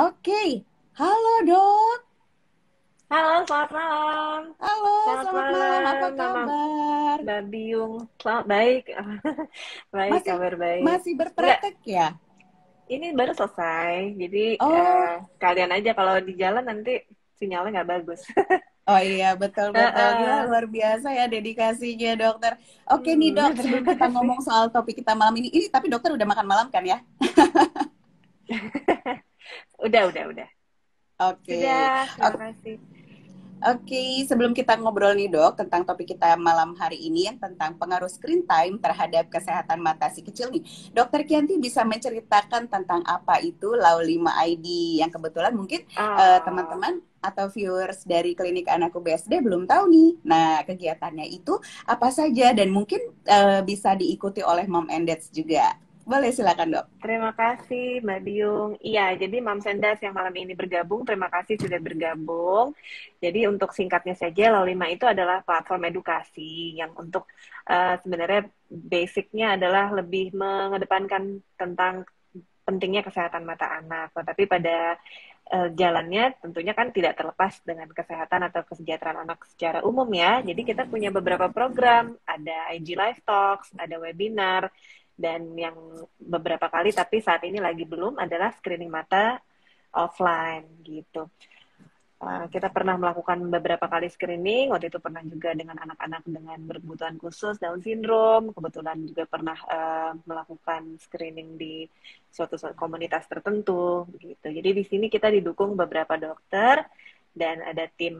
Oke, halo dok. Halo, selamat malam. Halo, Selamat selamat malam. Apa malam, Mama kabar? Mbak Biung. Selamat baik. Baik, Masih kabar baik. masih Enggak, berpraktek ya? ini baru selesai. Jadi Oh, kalian aja kalau di jalan nanti sinyalnya nggak bagus. oh iya betul betul. Gila Heeh. luar biasa ya dedikasinya dokter. Oke nih dok, sebelum Terima kita kasih. ngomong soal topik kita malam ini tapi dokter udah makan malam kan ya? Udah. Oke, Sudah, terima kasih. Oke, sebelum kita ngobrol nih dok tentang topik kita malam hari ini yang tentang pengaruh screen time terhadap kesehatan mata si kecil nih, Dokter Kianti bisa menceritakan tentang apa itu Lau 5 ID yang kebetulan mungkin Oh, teman-teman atau viewers dari Klinik Anakku BSD belum tahu nih. Nah, kegiatannya itu apa saja dan mungkin bisa diikuti oleh Mom and Dads juga. Boleh silakan dok. terima kasih Mbak Biung. Iya, jadi Mam Sendas yang malam ini bergabung, terima kasih sudah bergabung. Jadi untuk singkatnya saja, Laulima itu adalah platform edukasi yang untuk sebenarnya basicnya adalah lebih mengedepankan tentang pentingnya kesehatan mata anak. Tetapi pada jalannya tentunya kan tidak terlepas dengan kesehatan atau kesejahteraan anak secara umum ya. Jadi kita punya beberapa program, ada IG Live Talks, ada webinar, dan yang beberapa kali tapi saat ini lagi belum adalah screening mata offline gitu. Kita pernah melakukan beberapa kali screening, waktu itu pernah juga dengan anak-anak dengan berkebutuhan khusus Down syndrome, kebetulan juga pernah melakukan screening di suatu komunitas tertentu begitu. Jadi di sini kita didukung beberapa dokter dan ada tim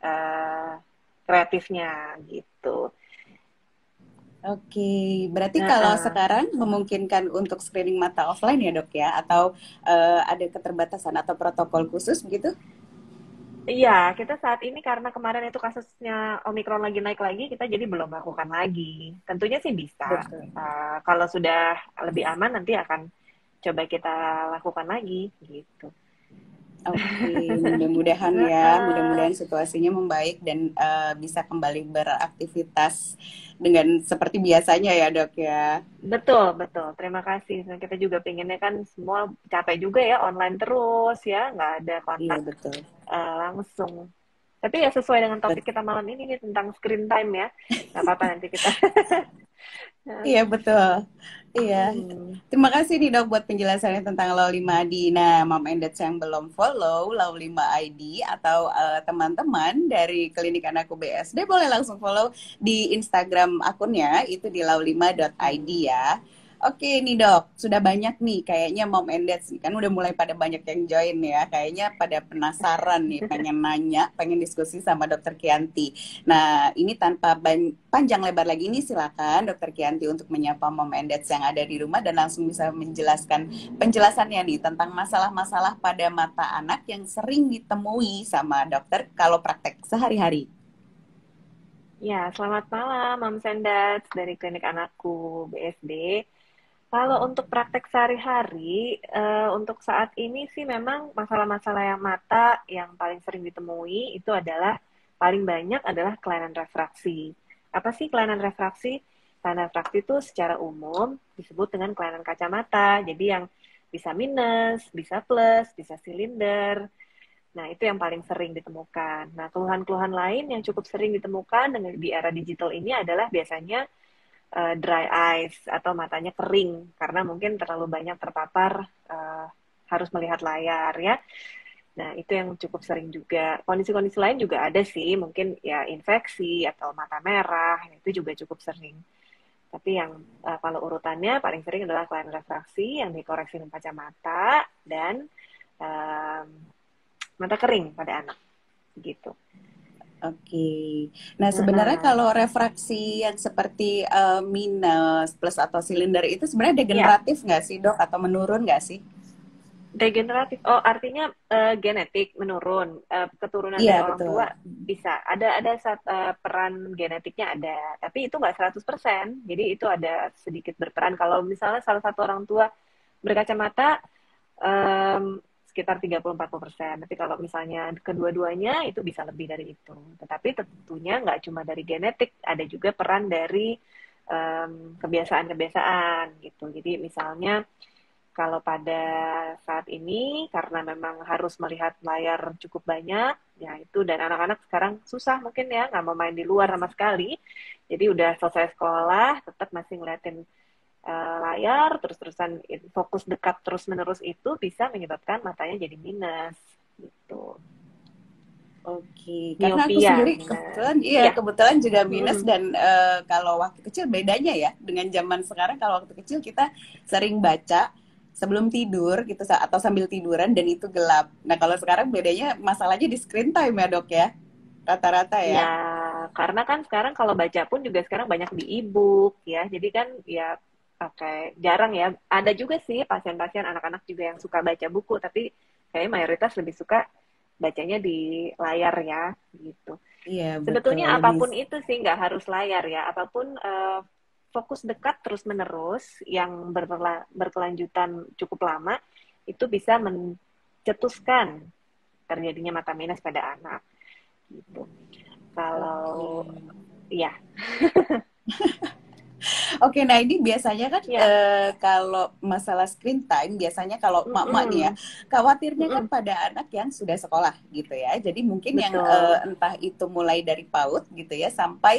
uh, kreatifnya gitu. Oke, berarti Nah, kalau sekarang memungkinkan untuk screening mata offline ya dok ya, atau ada keterbatasan atau protokol khusus begitu? iya, kita saat ini karena kemarin itu kasusnya Omikron lagi naik lagi, kita jadi belum melakukan lagi. Tentunya sih bisa. Betul. Kalau sudah lebih aman nanti akan coba kita lakukan lagi gitu. Oke, mudah-mudahan ya, Heeh. mudah-mudahan situasinya membaik dan bisa kembali beraktivitas dengan seperti biasanya ya dok ya. Betul, betul. Terima kasih. Nah, kita juga pengennya kan semua capek juga ya online terus ya, nggak ada kontak Iya betul. langsung. Tapi ya sesuai dengan topik Bet- kita malam ini nih tentang screen time ya. Nggak apa-apa nanti kita. Iya betul. Iya. Hmm. Terima kasih nih dok buat penjelasannya tentang Lau 5 ID. Nah, Mom and Dad yang belum follow Lau 5 ID atau teman-teman dari Klinik Anakku BSD boleh langsung follow di Instagram akunnya itu di lau5.id ya. Oke nih dok, sudah banyak nih kayaknya Mom and Dad kan udah mulai pada banyak yang join ya. Kayaknya pada penasaran nih, pengen nanya, pengen diskusi sama Dokter Kianti. Nah, ini tanpa panjang lebar lagi ini silakan Dokter Kianti untuk menyapa Mom and Dads yang ada di rumah dan langsung bisa menjelaskan penjelasannya nih tentang masalah-masalah pada mata anak yang sering ditemui sama dokter kalau praktek sehari-hari. Ya, selamat malam, Mam Sendat dari Klinik Anakku BSD. Kalau untuk praktek sehari-hari, untuk saat ini sih memang masalah-masalah yang mata yang paling sering ditemui itu adalah paling banyak adalah kelainan refraksi. Apa sih kelainan refraksi? Kelainan refraksi itu secara umum disebut dengan kelainan kacamata. Jadi yang bisa minus, bisa plus, bisa silinder. Nah, itu yang paling sering ditemukan. Nah, keluhan-keluhan lain yang cukup sering ditemukan dengan di era digital ini adalah biasanya dry eyes atau matanya kering karena mungkin terlalu banyak terpapar harus melihat layar ya. Nah, itu yang cukup sering juga. Kondisi-kondisi lain juga ada sih, mungkin ya infeksi atau mata merah, itu juga cukup sering. Tapi yang kalau urutannya paling sering adalah kelainan refraksi yang dikoreksi dengan kacamata dan um, mata kering pada anak, gitu. Oke. Nah, sebenarnya Nah, kalau refraksi yang seperti minus, plus atau silinder itu sebenarnya ya, degeneratif nggak sih dok atau menurun nggak sih? degeneratif. Oh, artinya genetik menurun, keturunan Iya dari orang tua betul. bisa. Ada peran genetiknya ada, tapi itu nggak 100%. Jadi itu ada sedikit berperan. Kalau misalnya salah satu orang tua berkacamata, sekitar 30-40%. Tapi kalau misalnya kedua-duanya itu bisa lebih dari itu. Tetapi tentunya nggak cuma dari genetik, ada juga peran dari kebiasaan-kebiasaan gitu. Jadi misalnya Kalau pada saat ini, karena memang harus melihat layar cukup banyak, ya itu, dan anak-anak sekarang susah mungkin ya, nggak mau main di luar sama sekali. Jadi udah selesai sekolah, tetap masih ngeliatin layar, terus-terusan fokus dekat terus-menerus itu bisa menyebabkan matanya jadi minus, gitu. Oke, karena aku Miopia, sendiri minus. kebetulan, iya Iya. kebetulan juga minus Mm-mm. dan kalau waktu kecil bedanya ya dengan zaman sekarang. Kalau waktu kecil kita sering baca sebelum tidur gitu atau sambil tiduran dan itu gelap. Nah kalau sekarang bedanya masalahnya di screen time ya dok ya, rata-rata Ya, ya. karena kan sekarang kalau baca pun juga sekarang banyak di e-book ya. Jadi kan ya pakai jarang ya. Ada juga sih pasien-pasien anak-anak juga yang suka baca buku, tapi kayaknya mayoritas lebih suka bacanya di layar ya, gitu. Iya betul, Sebetulnya lebih. apapun itu sih nggak harus layar ya. Apapun fokus dekat terus-menerus yang berkelanjutan cukup lama itu bisa mencetuskan terjadinya mata minus pada anak, gitu. Kalau Oke. ya, Oke, nah ini biasanya kan ya, kalau masalah screen time, biasanya kalau mak-mak nih ya, mm-mm, khawatirnya kan mm-mm, pada anak yang sudah sekolah gitu ya. Jadi mungkin yang betul. entah itu mulai dari PAUD gitu ya, sampai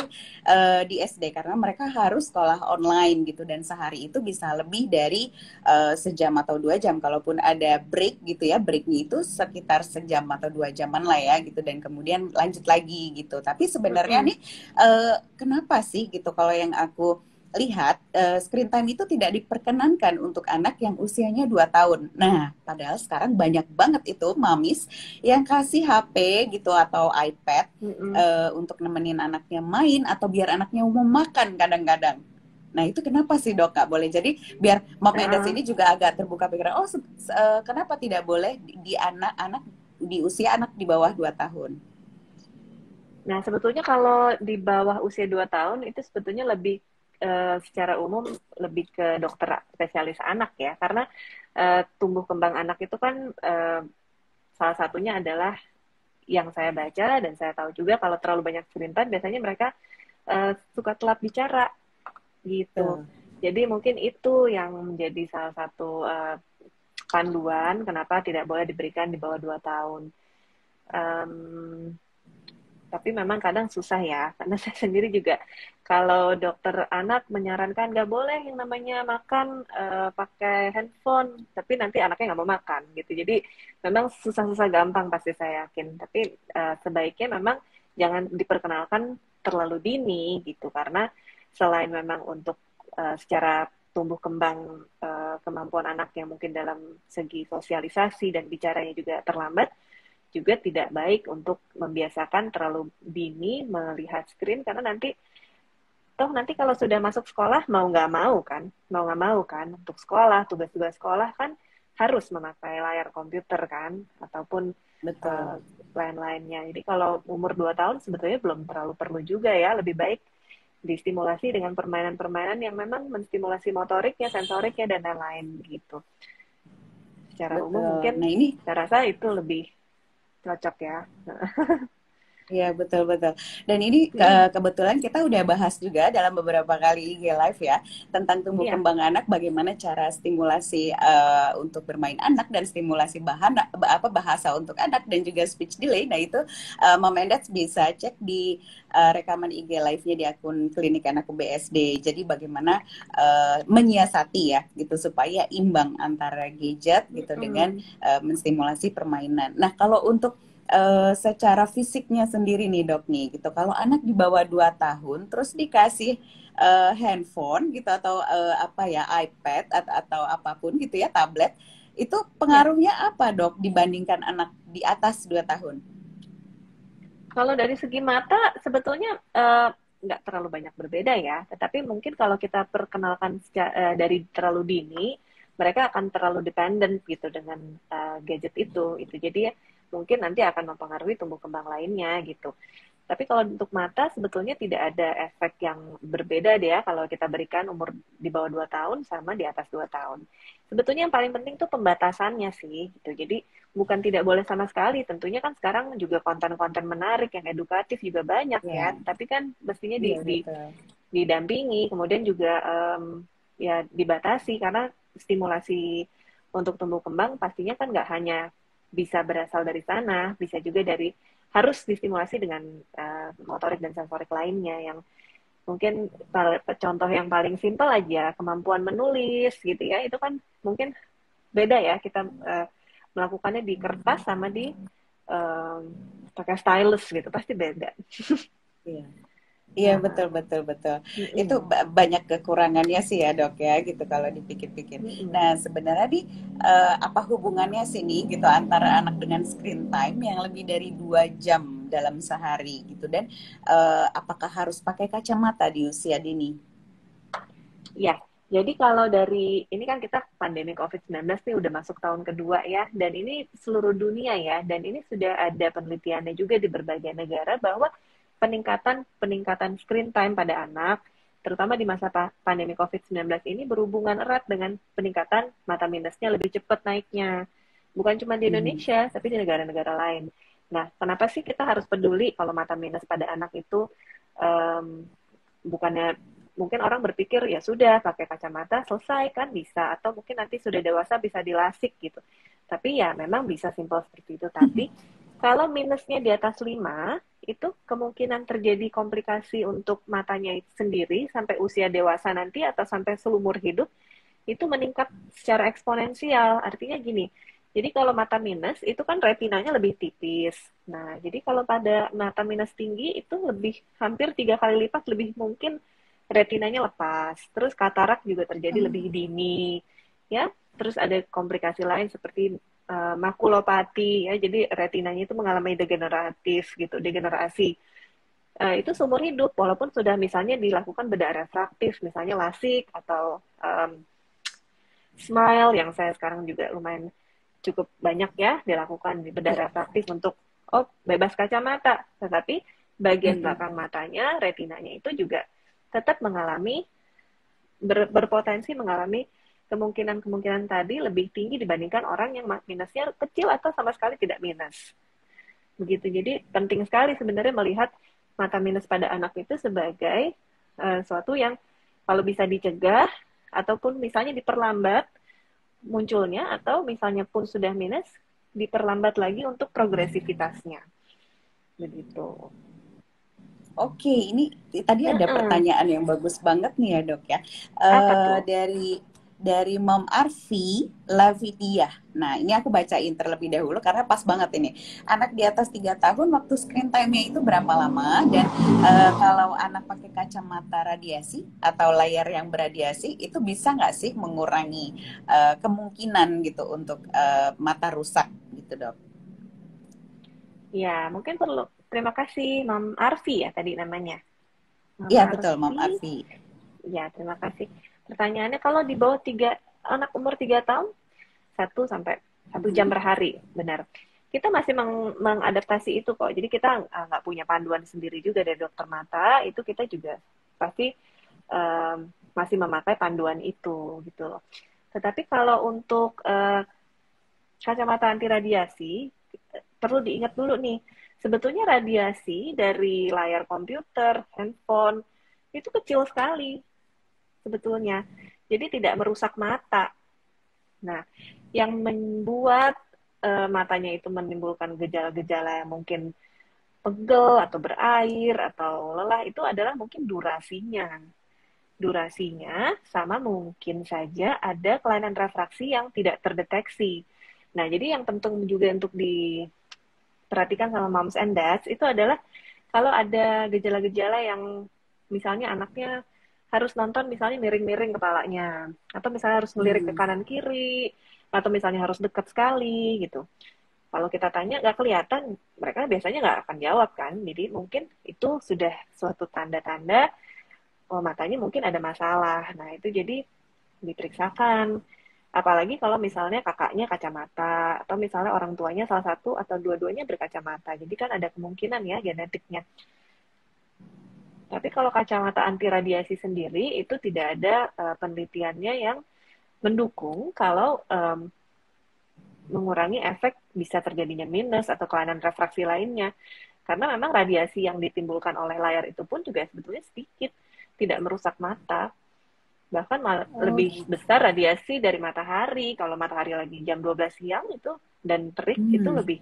di SD, karena mereka harus sekolah online gitu, dan sehari itu bisa lebih dari sejam atau 2 jam. Kalaupun ada break gitu ya, breaknya itu sekitar sejam atau 2 jaman lah ya gitu, dan kemudian lanjut lagi gitu. Tapi sebenarnya Mm-mm. nih, kenapa sih gitu kalau yang aku lihat screen time itu tidak diperkenankan untuk anak yang usianya 2 tahun. Nah, padahal sekarang banyak banget itu mamis yang kasih HP gitu atau iPad Mm-mm. untuk nemenin anaknya main atau biar anaknya mau makan kadang-kadang. Nah, itu kenapa sih dok nggak boleh? Jadi biar Mom Edas Heeh. ini juga agak terbuka pikiran, oh kenapa tidak boleh di anak-anak di usia anak di bawah 2 tahun? Nah, sebetulnya kalau di bawah usia 2 tahun itu sebetulnya lebih secara umum lebih ke dokter spesialis anak ya, karena tumbuh kembang anak itu kan salah satunya adalah yang saya baca dan saya tahu juga kalau terlalu banyak screen time biasanya mereka suka telat bicara gitu. Tuh. Jadi mungkin itu yang menjadi salah satu panduan kenapa tidak boleh diberikan di bawah 2 tahun. Um, tapi memang kadang susah ya, karena saya sendiri juga kalau dokter anak menyarankan nggak boleh yang namanya makan pakai handphone, tapi nanti anaknya nggak mau makan gitu. Jadi memang susah-susah gampang pasti saya yakin. Tapi sebaiknya memang jangan diperkenalkan terlalu dini gitu, karena selain memang untuk secara tumbuh kembang kemampuan anak yang mungkin dalam segi sosialisasi dan bicaranya juga terlambat, juga tidak baik untuk membiasakan terlalu dini melihat screen, karena nanti toh nanti kalau sudah masuk sekolah mau nggak mau kan untuk sekolah, tugas-tugas sekolah kan harus memakai layar komputer kan, ataupun uh, Betul. lain-lainnya. Jadi kalau umur 2 tahun sebetulnya belum terlalu perlu juga ya, lebih baik distimulasi dengan permainan-permainan yang memang menstimulasi motoriknya, sensoriknya, dan lain-lain gitu. Secara umum Betul. mungkin Nah, ini. saya rasa itu lebih cocok ya. Iya betul betul. Dan ini kebetulan kita udah bahas juga dalam beberapa kali IG Live ya tentang tumbuh Iya. kembang anak, bagaimana cara stimulasi untuk bermain anak dan stimulasi bahasa untuk anak dan juga speech delay. Nah itu Mom and Dad bisa cek di rekaman IG Live-nya di akun Klinik Anakku BSD. Jadi bagaimana menyiasati ya gitu supaya imbang antara gadget gitu dengan Mm-mm. menstimulasi permainan. Nah kalau untuk secara fisiknya sendiri nih dok nih gitu. Kalau anak di bawah 2 tahun terus dikasih handphone gitu atau apa ya iPad atau apapun gitu ya tablet, itu Ya, pengaruhnya apa dok dibandingkan anak di atas 2 tahun? kalau dari segi mata sebetulnya nggak terlalu banyak berbeda ya. Tetapi mungkin kalau kita perkenalkan dari terlalu dini, mereka akan terlalu dependent gitu dengan gadget itu. Itu jadi ya, mungkin nanti akan mempengaruhi tumbuh kembang lainnya gitu. Tapi kalau untuk mata sebetulnya tidak ada efek yang berbeda deh ya kalau kita berikan umur di bawah 2 tahun sama di atas 2 tahun. Sebetulnya yang paling penting tuh pembatasannya sih gitu. Jadi bukan tidak boleh sama sekali. Tentunya kan sekarang juga konten-konten menarik yang edukatif juga banyak ya. Ya, Tapi kan mestinya iya betul. didampingi, kemudian juga ya dibatasi karena stimulasi untuk tumbuh kembang pastinya kan nggak hanya bisa berasal dari sana, bisa juga dari harus distimulasi dengan motorik dan sensorik lainnya yang mungkin contoh yang paling simpel aja kemampuan menulis gitu ya, itu kan mungkin beda ya kita melakukannya di kertas sama di um, pakai stylus gitu, pasti beda. Iya. Iya, Nah, betul betul betul. Itu mm-mm, banyak kekurangannya sih ya, Dok, ya gitu kalau dipikir-pikir. Nah, mm-mm. sebenarnya apa hubungannya sih nih gitu antara anak dengan screen time yang lebih dari 2 jam dalam sehari gitu, dan apakah harus pakai kacamata di usia dini? Ya, jadi kalau dari ini kan kita pandemi COVID-19 nih udah masuk tahun kedua ya, dan ini seluruh dunia ya, dan ini sudah ada penelitiannya juga di berbagai negara bahwa peningkatan peningkatan screen time pada anak, terutama di masa pandemi COVID-19 ini berhubungan erat dengan peningkatan mata minusnya lebih cepat naiknya. Bukan cuma di Mhm. Indonesia, tapi di negara-negara lain. Nah, kenapa sih kita harus peduli kalau mata minus pada anak itu um, bukannya mungkin orang berpikir ya sudah pakai kacamata selesai kan bisa, atau mungkin nanti sudah dewasa bisa dilasik gitu. Tapi ya memang bisa simpel seperti itu. Tapi kalau minusnya di atas 5 itu kemungkinan terjadi komplikasi untuk matanya itu sendiri sampai usia dewasa nanti atau sampai seumur hidup itu meningkat secara eksponensial. Artinya gini, jadi kalau mata minus itu kan retinanya lebih tipis. Nah, jadi kalau pada mata minus tinggi itu lebih hampir 3 kali lipat lebih mungkin retinanya lepas. Terus katarak juga terjadi lebih dini, ya. Terus ada komplikasi lain seperti makulopati, ya. Jadi retinanya itu mengalami degeneratif gitu, degenerasi. Itu seumur hidup, walaupun sudah misalnya dilakukan bedah refraktif, misalnya lasik atau smile yang saya sekarang juga lumayan cukup banyak ya dilakukan di bedah Iya. refraktif untuk bebas kacamata, tetapi bagian Mhm. belakang matanya, retinanya itu juga tetap mengalami berpotensi mengalami kemungkinan-kemungkinan tadi lebih tinggi dibandingkan orang yang minusnya kecil atau sama sekali tidak minus. Begitu. Jadi penting sekali sebenarnya melihat mata minus pada anak itu sebagai suatu yang kalau bisa dicegah ataupun misalnya diperlambat munculnya, atau misalnya pun sudah minus diperlambat lagi untuk progresivitasnya begitu. Oke, ini tadi ada Mm-mm. pertanyaan yang bagus banget nih ya, Dok, ya. Apa tuh? Dari Mom Arfi Lavidia. Nah, ini aku bacain terlebih dahulu karena pas banget ini. Anak di atas 3 tahun waktu screen time-nya itu berapa lama, dan kalau anak pakai kacamata radiasi atau layar yang beradiasi itu bisa nggak sih mengurangi kemungkinan gitu untuk mata rusak gitu, Dok? Ya, mungkin perlu. Terima kasih, Mam Arfi ya tadi namanya. Mam Iya, betul, Mom Arfi. Arfi. Ya, terima kasih. Pertanyaannya kalau di bawah anak umur 3 tahun, 1 sampai 1 jam per hari, benar. Kita masih mengadaptasi itu kok. Jadi kita nggak punya panduan sendiri juga dari dokter mata. Itu kita juga pasti masih memakai panduan itu gitu loh. Tetapi kalau untuk kacamata anti radiasi, perlu diingat dulu nih, sebetulnya radiasi dari layar komputer, handphone, itu kecil sekali sebetulnya. Jadi tidak merusak mata. Nah, yang membuat matanya itu menimbulkan gejala-gejala yang mungkin pegel atau berair atau lelah itu adalah mungkin durasinya. Durasinya sama mungkin saja ada kelainan refraksi yang tidak terdeteksi. Nah, jadi yang penting juga untuk diperhatikan sama moms and dads itu adalah kalau ada gejala-gejala yang misalnya anaknya harus nonton misalnya miring-miring kepalanya, atau misalnya harus melirik ke Hmm. kanan kiri, atau misalnya harus dekat sekali gitu. Kalau kita tanya nggak kelihatan, mereka biasanya nggak akan jawab kan. Jadi mungkin itu sudah suatu tanda-tanda oh matanya mungkin ada masalah. Nah itu jadi diperiksakan. Apalagi kalau misalnya kakaknya kacamata, atau misalnya orang tuanya salah satu atau dua-duanya berkacamata. Jadi kan ada kemungkinan ya genetiknya. Tapi kalau kacamata anti radiasi sendiri itu tidak ada penelitiannya yang mendukung kalau mengurangi efek bisa terjadinya minus atau kelainan refraksi lainnya. Karena memang radiasi yang ditimbulkan oleh layar itu pun juga sebetulnya sedikit, tidak merusak mata Bahkan Oh lebih gitu. besar radiasi dari matahari. Kalau matahari lagi jam 12 siang itu dan terik itu Hmm, lebih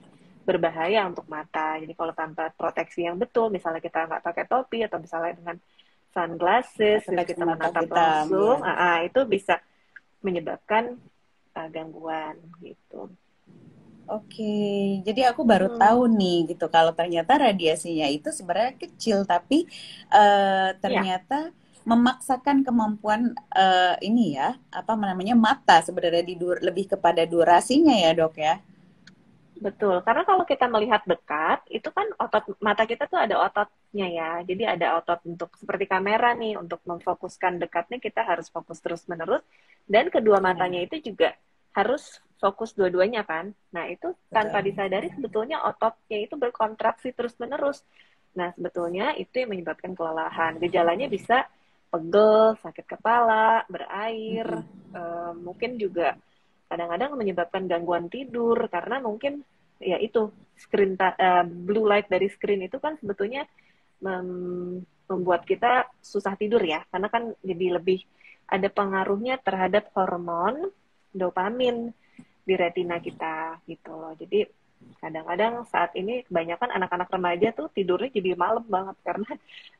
berbahaya untuk mata. Jadi kalau tanpa proteksi yang betul, misalnya kita nggak pakai topi atau misalnya dengan sunglasses, atau terus kita kacamata menatap hitam ya. langsung, itu bisa menyebabkan gangguan gitu. Oke, jadi aku baru Mm-mm. tahu nih gitu kalau ternyata radiasinya itu sebenarnya kecil tapi Iya, ternyata memaksakan kemampuan ini ya, apa namanya mata sebenarnya lebih kepada durasinya ya, Dok ya. betul. Karena kalau kita melihat dekat, itu kan otot mata kita tuh ada ototnya ya. Jadi ada otot untuk seperti kamera nih, untuk memfokuskan dekatnya kita harus fokus terus-menerus. Dan kedua Iya, matanya itu juga harus fokus dua-duanya kan. Nah, itu tanpa betul. disadari sebetulnya ototnya itu berkontraksi terus-menerus. Nah, sebetulnya itu yang menyebabkan kelelahan. Gejalanya bisa pegel, sakit kepala, berair, Mm-mm. mungkin juga kadang-kadang menyebabkan gangguan tidur karena mungkin ya itu blue light dari screen itu kan sebetulnya membuat kita susah tidur ya karena kan jadi lebih ada pengaruhnya terhadap hormon dopamin di retina kita gitu loh. Jadi kadang-kadang saat ini kebanyakan anak-anak remaja tuh tidurnya jadi malam banget karena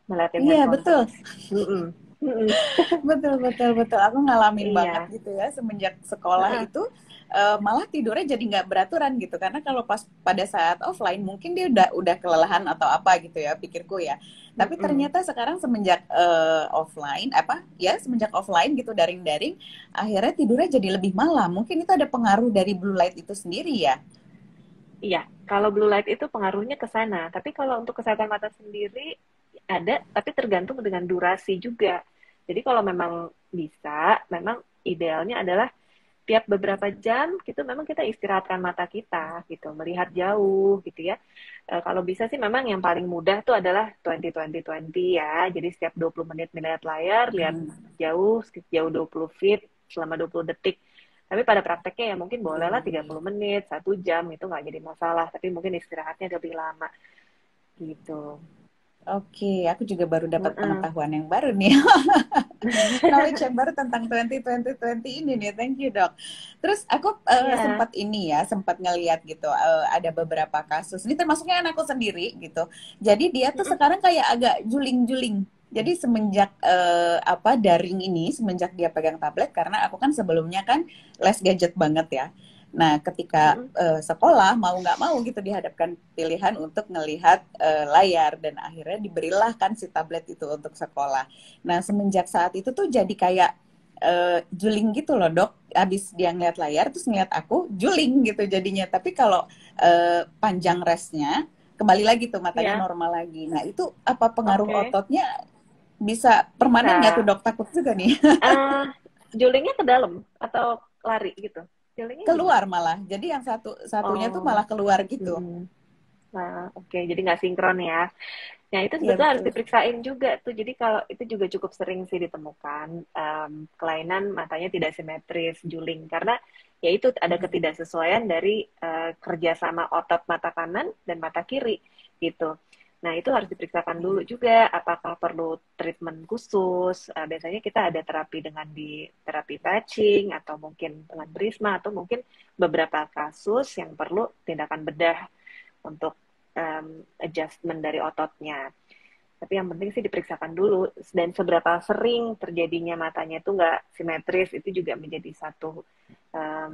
ngeliatin Iya, handphone betul. terus. Mm-mm. Mm-mm. Betul, betul, betul. Aku ngalamin banget Iya. gitu ya semenjak sekolah Heeh. itu malah tidurnya jadi nggak beraturan gitu karena kalau pas pada saat offline mungkin dia udah kelelahan atau apa gitu ya pikirku ya. Tapi Mm-mm. ternyata sekarang semenjak offline apa ya semenjak offline gitu daring-daring akhirnya tidurnya jadi lebih malam. Mungkin itu ada pengaruh dari blue light itu sendiri ya. Iya, kalau blue light itu pengaruhnya ke sana. Tapi kalau untuk kesehatan mata sendiri ada, tapi tergantung dengan durasi juga. Jadi kalau memang bisa, memang idealnya adalah tiap beberapa jam gitu memang kita istirahatkan mata kita gitu, melihat jauh gitu ya. Kalau bisa sih memang yang paling mudah tuh adalah 20-20-20 ya. Jadi setiap 20 menit melihat layar, lihat Hmm. jauh, jauh 20 feet selama 20 detik. Tapi pada prakteknya ya mungkin Iya, bolehlah iya. 30 menit, 1 jam itu nggak jadi masalah. Tapi mungkin istirahatnya lebih lama gitu. Oke, aku juga baru dapat Heeh. pengetahuan yang baru nih. Knowledge yang baru tentang 20 ini nih. Thank you, Dok. Terus aku Iya. sempat ini ya, sempat ngeliat gitu ada beberapa kasus. Ini termasuknya anakku sendiri gitu. Jadi dia tuh Mm-mm. sekarang kayak agak juling-juling. Jadi semenjak apa daring ini, semenjak dia pegang tablet karena aku kan sebelumnya kan les gadget banget ya. Nah, ketika Mm-mm. sekolah mau nggak mau gitu dihadapkan pilihan untuk ngelihat layar dan akhirnya diberilah kan si tablet itu untuk sekolah. Nah, semenjak saat itu tuh jadi kayak juling gitu loh, Dok. Abis dia ngeliat layar, terus ngeliat aku, juling gitu jadinya. Tapi kalau panjang restnya, kembali lagi tuh matanya Ya, normal lagi. Nah, itu apa pengaruh oke. ototnya bisa permanen nggak tuh, Bisa. Dok? Takut juga nih. Ah, julingnya ke dalam atau lari gitu? Julingnya gimana? Keluar malah. Jadi yang satunya tuh Oh, malah keluar gitu. mm-mm. Nah, oke. Jadi nggak sinkron ya. Nah, itu Iya, sebetulnya harus betul. diperiksain juga tuh. Jadi kalau itu juga cukup sering sih ditemukan kelainan matanya tidak simetris, juling. Karena ya itu ada Mhm. ketidaksesuaian dari kerjasama otot mata kanan dan mata kiri gitu. Nah, itu harus diperiksakan dulu juga apakah perlu treatment khusus. Biasanya kita ada terapi dengan di terapi patching atau mungkin dengan prisma atau mungkin beberapa kasus yang perlu tindakan bedah untuk adjustment dari ototnya. Tapi yang penting sih diperiksakan dulu dan seberapa sering terjadinya matanya itu nggak simetris itu juga menjadi satu um,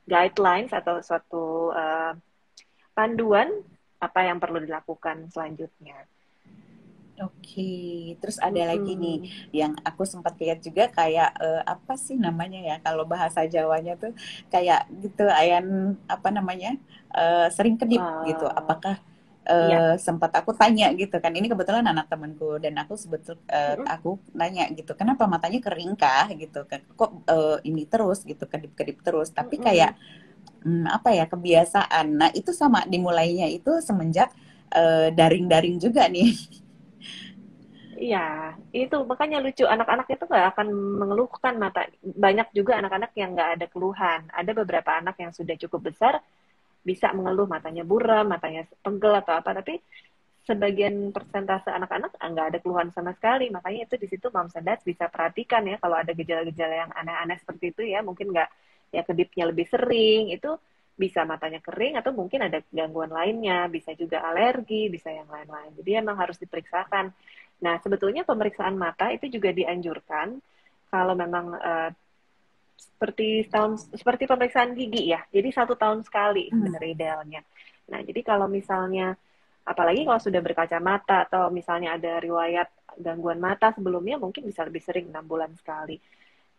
guidelines atau suatu panduan apa yang perlu dilakukan selanjutnya. Oke, terus ada lagi nih Mm-mm. yang aku sempat lihat juga kayak apa sih namanya ya kalau bahasa Jawanya tuh kayak gitu ayan apa namanya sering kedip gitu. Uh, Apakah iya. sempat aku tanya gitu kan? Ini kebetulan anak temanku dan Mm-mm. aku nanya gitu, kenapa matanya kering kah gitu kan? Kok ini terus gitu kedip-kedip terus? Tapi kayak Mm-mm. apa ya kebiasaan. Nah itu sama dimulainya itu semenjak daring-daring juga nih. Iya, itu makanya lucu. Anak-anak itu nggak akan mengeluhkan mata. Banyak juga anak-anak yang nggak ada keluhan. Ada beberapa anak yang sudah cukup besar bisa mengeluh matanya buram, matanya pegel atau apa. Tapi sebagian persentase anak-anak nggak ada keluhan sama sekali. Makanya itu di situ Moms and Dads bisa perhatikan ya kalau ada gejala-gejala yang aneh-aneh seperti itu ya, mungkin nggak ya kedipnya lebih sering, itu bisa matanya kering atau mungkin ada gangguan lainnya, bisa juga alergi, bisa yang lain-lain. Jadi emang harus diperiksakan. Nah, sebetulnya pemeriksaan mata itu juga dianjurkan kalau memang seperti pemeriksaan gigi ya. Jadi 1 tahun sekali sebenarnya idealnya. Nah, jadi kalau misalnya apalagi kalau sudah berkacamata atau misalnya ada riwayat gangguan mata sebelumnya, mungkin bisa lebih sering 6 bulan sekali.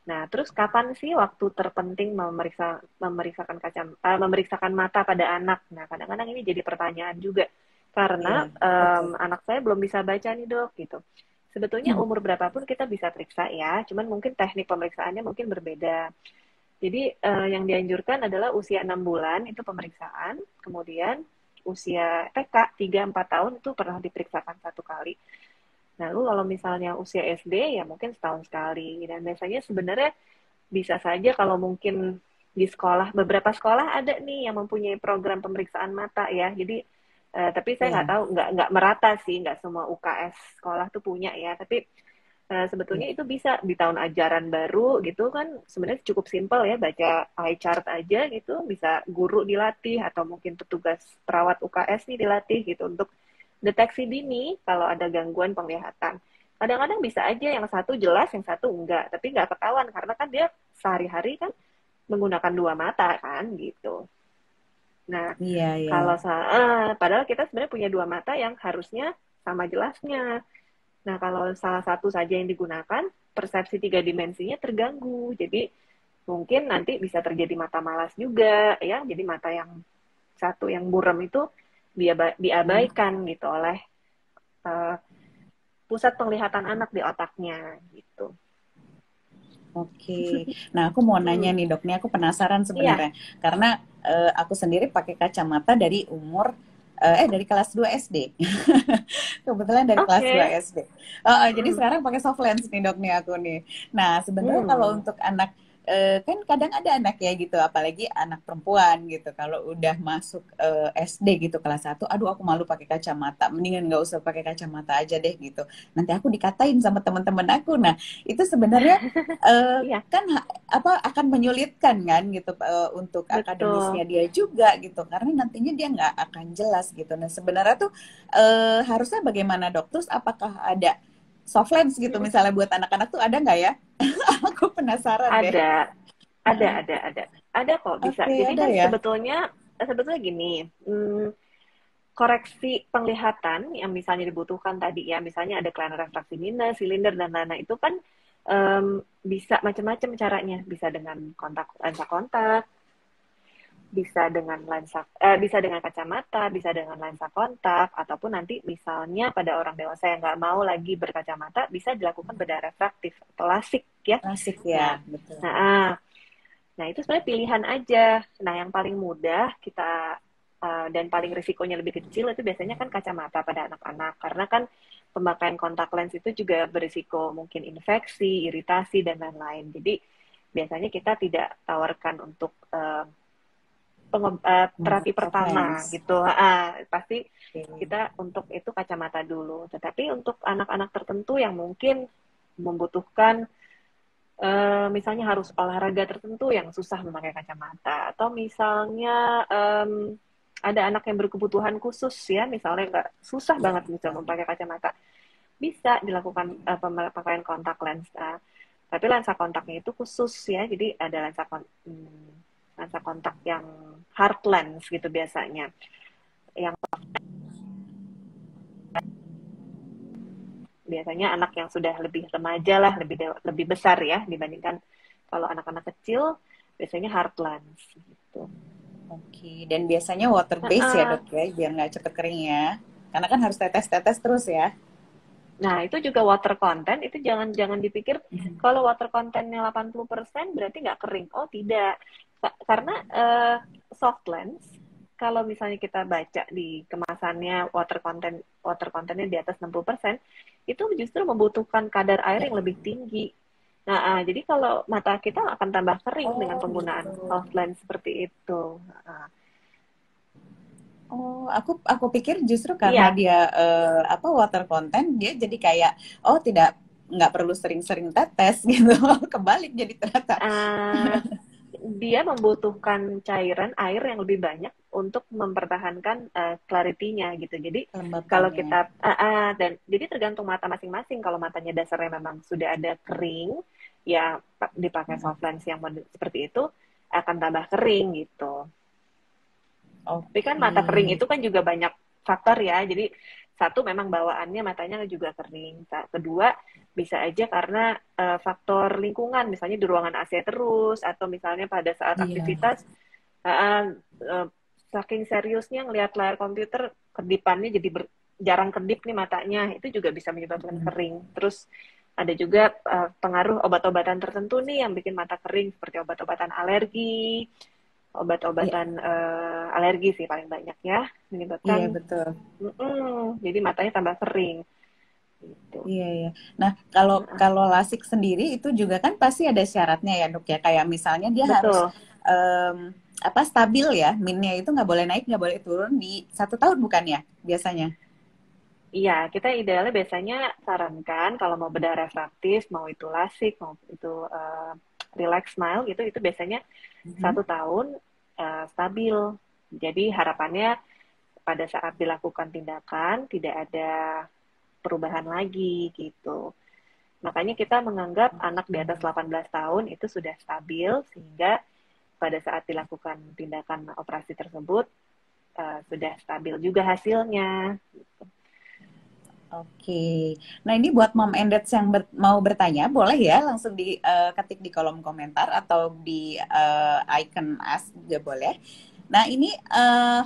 Nah, terus kapan sih waktu terpenting memeriksakan mata pada anak? Nah, kadang-kadang ini jadi pertanyaan juga karena Iya, betul. anak saya belum bisa baca nih dok, gitu. Sebetulnya umur berapapun kita bisa periksa ya, cuman mungkin teknik pemeriksaannya mungkin berbeda. Jadi yang dianjurkan adalah usia 6 bulan itu pemeriksaan, kemudian usia TK 3-4 tahun itu pernah diperiksakan 1 kali. Lalu kalau misalnya usia SD ya mungkin setahun sekali. Dan biasanya sebenarnya bisa saja kalau mungkin di sekolah, beberapa sekolah ada nih yang mempunyai program pemeriksaan mata ya. Jadi tapi saya nggak Iya, tahu, nggak merata sih, nggak semua UKS sekolah tuh punya ya. Tapi iya. sebetulnya itu bisa di tahun ajaran baru gitu kan sebenarnya cukup simpel ya, baca eye chart aja gitu, bisa guru dilatih atau mungkin petugas perawat UKS nih dilatih gitu untuk deteksi dini kalau ada gangguan penglihatan. Kadang-kadang bisa aja yang satu jelas, yang satu enggak, tapi nggak ketahuan karena kan dia sehari-hari kan menggunakan 2 mata kan gitu. Nah, Iya, iya. kalau padahal kita sebenarnya punya 2 mata yang harusnya sama jelasnya. Nah, kalau salah satu saja yang digunakan, persepsi 3 dimensinya terganggu. Jadi, mungkin nanti bisa terjadi mata malas juga, ya. Jadi, mata yang satu yang buram itu Hmm. diabaikan gitu oleh uh, pusat penglihatan anak di otaknya, gitu. Oke. Nah, aku mau nanya Hmm, nih, Dok. Nih aku penasaran iya, sebenarnya. Karena aku sendiri pakai kacamata dari umur dari kelas 2 SD. Kebetulan dari kelas 2 oke. SD. Jadi Hmm, sekarang pakai soft lens nih, Dok, nih aku nih. Nah, sebenarnya kalau hmm, untuk anak kan kadang ada anak ya gitu, apalagi anak perempuan gitu. Kalau udah masuk SD gitu kelas 1, aduh aku malu pakai kacamata. Mendingan nggak usah pakai kacamata aja deh gitu. Nanti aku dikatain sama teman-teman aku. Nah, itu sebenarnya iya, kan apa akan menyulitkan kan gitu untuk betul. akademisnya dia juga gitu karena nantinya dia nggak akan jelas gitu. Nah sebenarnya tuh harusnya bagaimana dok? Terus apakah ada soft lens gitu Hmm, misalnya buat anak-anak tuh ada nggak ya? Aku penasaran deh. ada, Heeh. ada kok bisa. Oke, Jadi ada kan ya. sebetulnya gini. Koreksi penglihatan yang misalnya dibutuhkan tadi ya, misalnya ada kelainan refraksi minus, silinder dan lain-lain itu kan bisa macam-macam caranya, bisa dengan lensa kontak, bisa dengan kacamata, bisa dengan lensa kontak, ataupun nanti misalnya pada orang dewasa yang nggak mau lagi berkacamata, bisa dilakukan bedah refraktif atau lasik ya. Klasik Nah, ya, betul. nah, Nah, itu sebenarnya pilihan aja. Nah, yang paling mudah kita dan paling risikonya lebih kecil itu biasanya kan kacamata pada anak-anak. Karena kan pemakaian kontak lens itu juga berisiko mungkin infeksi, iritasi, dan lain-lain. Jadi, biasanya kita tidak tawarkan untuk Untuk terapi soft pertama lens. gitu. Pasti Oke. kita untuk itu kacamata dulu. Tetapi untuk anak-anak tertentu yang mungkin membutuhkan misalnya harus olahraga tertentu yang susah memakai kacamata atau misalnya ada anak yang berkebutuhan khusus ya misalnya nggak susah Iya, banget bisa betul. memakai kacamata bisa dilakukan pemakaian kontak lens. Tapi lensa kontaknya itu khusus ya jadi ada lensa kontak yang hard lens gitu biasanya yang biasanya anak yang sudah lebih remaja lah lebih besar ya dibandingkan kalau anak-anak kecil biasanya hard lens gitu. Oke, dan biasanya water base ya Nah, dok ya, biar nggak cepet kering ya. Karena kan harus tetes-tetes terus ya. nah, itu juga water content, itu jangan jangan dipikir kalau water contentnya 80% berarti nggak kering. Oh, tidak. Karena soft lens, kalau misalnya kita baca di kemasannya water contentnya di atas 60%, itu justru membutuhkan kadar air Ya. yang lebih tinggi. Nah, jadi kalau mata kita akan tambah kering dengan Oh penggunaan gitu. soft lens seperti itu. Nah, Oh, aku pikir justru karena Iya, dia apa water content dia jadi kayak oh tidak nggak perlu sering-sering tetes gitu. Kebalik jadi ternyata. eh, dia membutuhkan cairan air yang lebih banyak untuk mempertahankan clarity-nya gitu. Jadi kalau Kelembapannya. kita dan jadi tergantung mata masing-masing. Kalau matanya dasarnya memang sudah ada kering, ya dipakai Mm-mm. soft lens yang seperti itu akan tambah kering gitu. Tapi kan Oke. mata kering itu kan juga banyak faktor ya. Jadi satu memang bawaannya matanya juga kering. Kedua bisa aja karena faktor lingkungan, misalnya di ruangan AC terus atau misalnya pada saat Iya. aktivitas uh, uh, saking seriusnya ngelihat layar komputer kedipannya jadi jarang kedip nih matanya. Itu juga bisa menyebabkan Mm-mm. kering. Terus ada juga pengaruh obat-obatan tertentu nih yang bikin mata kering seperti obat-obatan alergi, Iya, obat-obatan alergi sih paling banyak ya iya menyebabkan betul. jadi matanya tambah kering gitu. Iya, iya. Nah, kalau Nah, kalau lasik sendiri itu juga kan pasti ada syaratnya ya, Dok ya. Kayak misalnya dia harus betul. em, apa stabil ya, minnya itu nggak boleh naik, nggak boleh turun di 1 tahun bukan ya biasanya. Iya, kita idealnya biasanya sarankan kalau mau bedah refraktif, mau itu lasik, mau itu relax smile gitu, itu biasanya Mhm. 1 tahun stabil. Jadi harapannya pada saat dilakukan tindakan tidak ada perubahan lagi gitu. Makanya kita menganggap anak di atas 18 tahun itu sudah stabil sehingga pada saat dilakukan tindakan operasi tersebut sudah stabil juga hasilnya. Oke. Nah, ini buat Mom and Dads yang mau bertanya, boleh ya langsung diketik di kolom komentar atau di icon as juga boleh. Nah, ini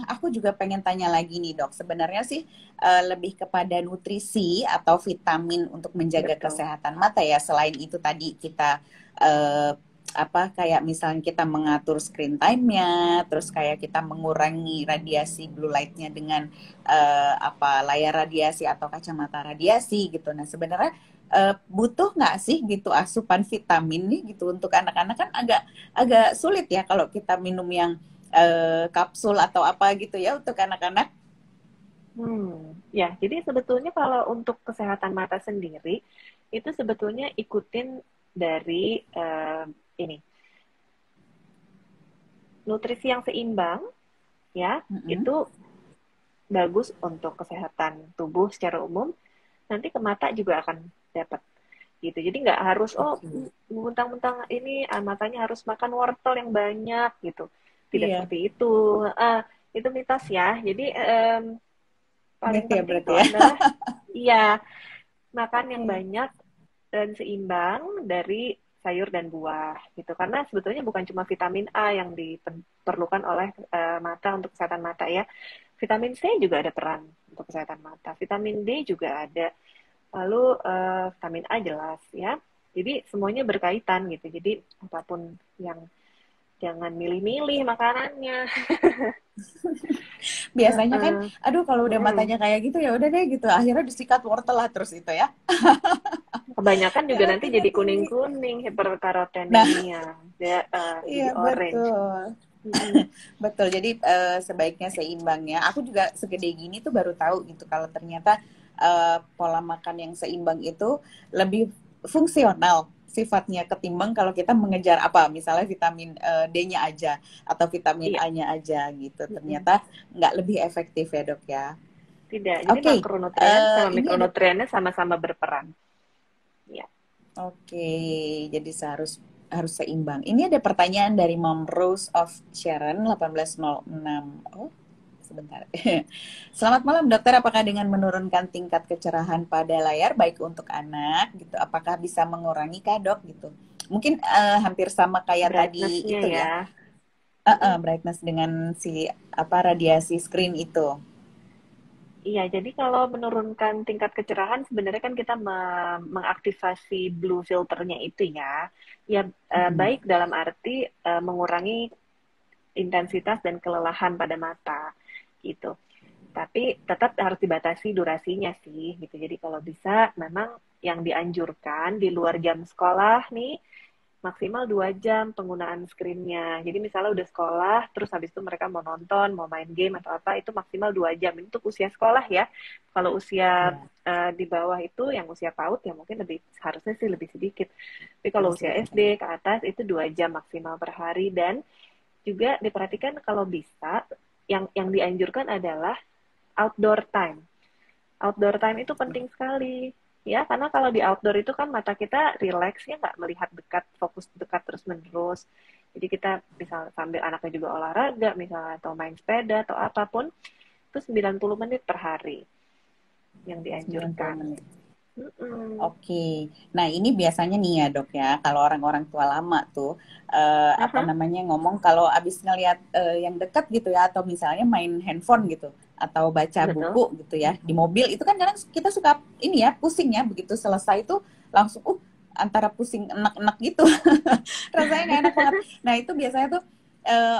aku juga pengen tanya lagi nih, Dok. Sebenarnya sih lebih kepada nutrisi atau vitamin untuk menjaga Betul. kesehatan mata ya. Selain itu tadi kita eh, apa kayak misalnya kita mengatur screen time-nya, terus kayak kita mengurangi radiasi blue light-nya dengan apa layar radiasi atau kacamata radiasi gitu. Nah, sebenarnya butuh nggak sih gitu asupan vitamin nih gitu untuk anak-anak kan agak agak sulit ya kalau kita minum yang kapsul atau apa gitu ya untuk anak-anak. Ya, jadi sebetulnya kalau untuk kesehatan mata sendiri, itu sebetulnya ikutin dari ini nutrisi yang seimbang, ya, Mm-mm. itu bagus untuk kesehatan tubuh secara umum. Nanti ke mata juga akan dapat gitu. Jadi nggak harus Oke. mentang-mentang ini matanya harus makan wortel yang banyak gitu. Tidak Iya, seperti itu. Itu mitos ya. Jadi paling myth ya penting berarti itu ya. adalah iya makan yang Oke. banyak dan seimbang dari sayur dan buah gitu. Karena sebetulnya bukan cuma vitamin A yang diperlukan oleh mata untuk kesehatan mata ya. Vitamin C juga ada peran untuk kesehatan mata. Vitamin D juga ada. Lalu vitamin A jelas ya. Jadi semuanya berkaitan gitu. Jadi apapun yang jangan milih-milih makanannya. Biasanya kan, aduh kalau udah Mm-mm. matanya kayak gitu ya udah deh gitu. Akhirnya disikat wortel lah terus itu ya. Kebanyakan juga nanti Lemaknya jadi tinggi. kuning-kuning Nah, hiperkarotenemia. Dia iya jadi orange. betul. Mm-mm. Betul, jadi sebaiknya seimbang ya. Aku juga segede gini tuh baru tahu gitu kalau ternyata pola makan yang seimbang itu lebih fungsional sifatnya ketimbang kalau kita mengejar apa, misalnya vitamin D-nya aja atau vitamin Iya. A-nya aja gitu. Mm-mm. Ternyata nggak lebih efektif ya dok ya. Tidak. Jadi Oke, makronutrien sama ini ada mikronutriennya sama-sama berperan. Ya. oke, jadi harus harus seimbang. Ini ada pertanyaan dari Mom Rose of Sharon 1806. Oh, sebentar. Selamat malam dokter, apakah dengan menurunkan tingkat kecerahan pada layar baik untuk anak gitu, apakah bisa mengurangi kah dok gitu? Mungkin hampir sama kayak tadi Brightness-nya itu ya. ya, Mm-mm. brightness dengan si apa radiasi screen itu. Iya, jadi kalau menurunkan tingkat kecerahan sebenarnya kan kita mengaktifasi blue filternya itu ya. Ya Mm-mm. baik dalam arti mengurangi intensitas dan kelelahan pada mata gitu. Tapi tetap harus dibatasi durasinya sih gitu. Jadi kalau bisa memang yang dianjurkan di luar jam sekolah nih maksimal 2 jam penggunaan screen-nya. Jadi misalnya udah sekolah, terus habis itu mereka mau nonton, mau main game atau apa, itu maksimal 2 jam. Ini untuk usia sekolah ya. Kalau usia Ya, di bawah itu, yang usia PAUD ya mungkin lebih, harusnya sih lebih sedikit. Tapi kalau lebih usia sedikit ya. SD ke atas itu 2 jam maksimal per hari. Dan juga diperhatikan kalau bisa, yang dianjurkan adalah outdoor time. Outdoor time itu penting sekali. Ya, karena kalau di outdoor itu kan mata kita relax ya, nggak melihat dekat, fokus dekat terus-menerus. Jadi kita misal sambil anaknya juga olahraga, misalnya atau main sepeda atau apapun, itu 90 menit per hari yang 90 dianjurkan. menit. Mm-mm. Oke, nah ini biasanya nih ya dok ya, kalau orang-orang tua lama tuh apa Aha, namanya ngomong kalau abis ngelihat yang dekat gitu ya, atau misalnya main handphone gitu, atau baca betul. buku gitu ya di mobil itu kan kadang kita suka ini ya pusing ya, begitu selesai itu langsung antara pusing enak-enak gitu, rasanya nggak enak banget. Nah itu biasanya tuh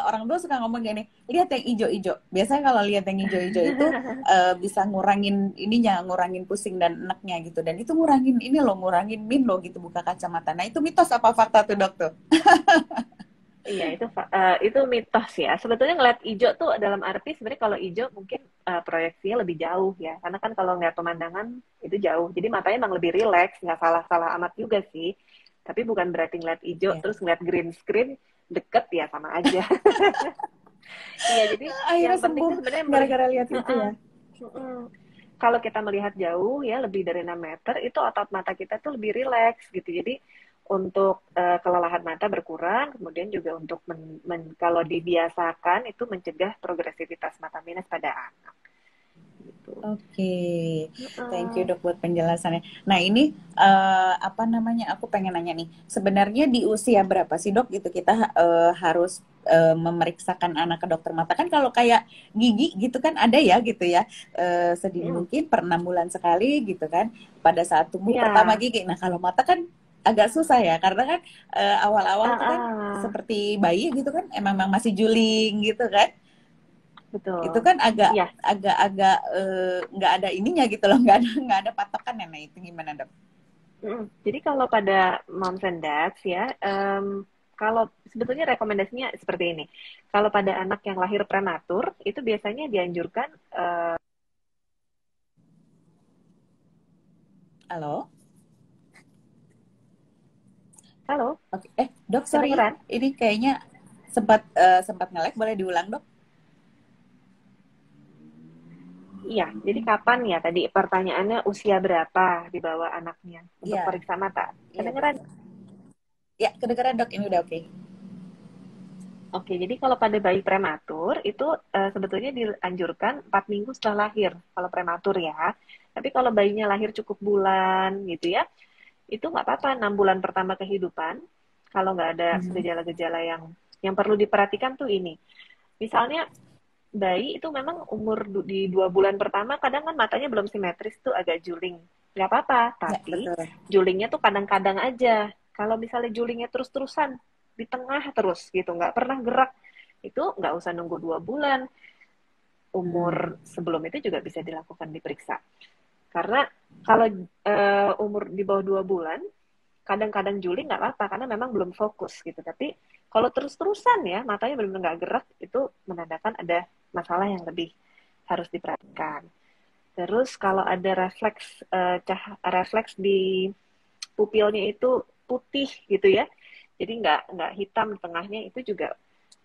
orang tua suka ngomong gini, lihat yang ijo-ijo. Biasanya kalau lihat yang ijo-ijo itu bisa ngurangin ininya, ngurangin pusing dan enaknya gitu. Dan itu ngurangin ini loh, ngurangin min loh gitu buka kacamata. Nah itu mitos apa fakta tuh dok tuh? Iya, itu mitos ya. Sebetulnya ngeliat hijau tuh dalam arti sebenarnya kalau hijau mungkin proyeksinya lebih jauh ya. Karena kan kalau ngeliat pemandangan itu jauh. Jadi matanya emang lebih rileks, nggak salah-salah amat juga sih. Tapi bukan berarti ngeliat hijau Ya. terus ngeliat green screen deket ya sama aja. Iya, jadi yang Akhirnya penting sembuh tuh sebenarnya melihat. gara-gara lihat itu ya. Kalau kita melihat jauh ya lebih dari 6 meter itu otot mata kita tuh lebih rileks gitu. Jadi untuk kelelahan mata berkurang, kemudian juga untuk kalau dibiasakan itu mencegah progresivitas mata minus pada anak gitu. Oke, thank you Uh, dok buat penjelasannya. Nah ini apa namanya? Aku pengen nanya nih, sebenarnya di usia berapa sih dok gitu kita harus memeriksakan anak ke dokter mata? Kan kalau kayak gigi gitu kan ada ya gitu ya, sedini mungkin per 6 bulan sekali gitu kan, pada saat tumbuh pertama ya, gigi. Nah kalau mata kan agak susah ya, karena kan awal-awal tuh kan uh, seperti bayi gitu kan, emang masih juling gitu kan, itu betul. kan agak Ya, agak nggak ada ininya gitu loh, nggak ada patokan ya. Nah itu gimana dok? jadi kalau pada moms and dads ya, kalau sebetulnya rekomendasinya seperti ini. Kalau pada anak yang lahir prematur, itu biasanya dianjurkan, Halo, halo, oke, dok sorry, kedengeran? ini kayaknya sempat nge-lag, boleh diulang dok? Iya, jadi kapan ya tadi pertanyaannya usia berapa dibawa anaknya untuk Iya, periksa mata? iya Kedengeran? betul. Ya kedengeran dok, ini udah oke. Oke, jadi kalau pada bayi prematur itu sebetulnya dianjurkan 4 minggu setelah lahir kalau prematur ya. Tapi kalau bayinya lahir cukup bulan gitu ya, itu nggak apa-apa 6 bulan pertama kehidupan. Kalau nggak ada Mhm. gejala-gejala yang perlu diperhatikan tuh ini. Misalnya bayi itu memang umur di 2 bulan pertama kadang kan matanya belum simetris tuh agak juling. Nggak apa-apa, Ya tapi betul. julingnya tuh kadang-kadang aja. Kalau misalnya julingnya terus-terusan di tengah terus gitu, nggak pernah gerak, itu nggak usah nunggu 2 bulan. Hmm. Umur sebelum itu juga bisa dilakukan diperiksa. Karena kalau umur di bawah 2 bulan, kadang-kadang juling nggak apa-apa karena memang belum fokus gitu. Tapi kalau terus-terusan ya matanya benar-benar nggak gerak, itu menandakan ada masalah yang lebih harus diperhatikan. Terus kalau ada refleks di pupilnya itu putih gitu ya, jadi nggak hitam di tengahnya, itu juga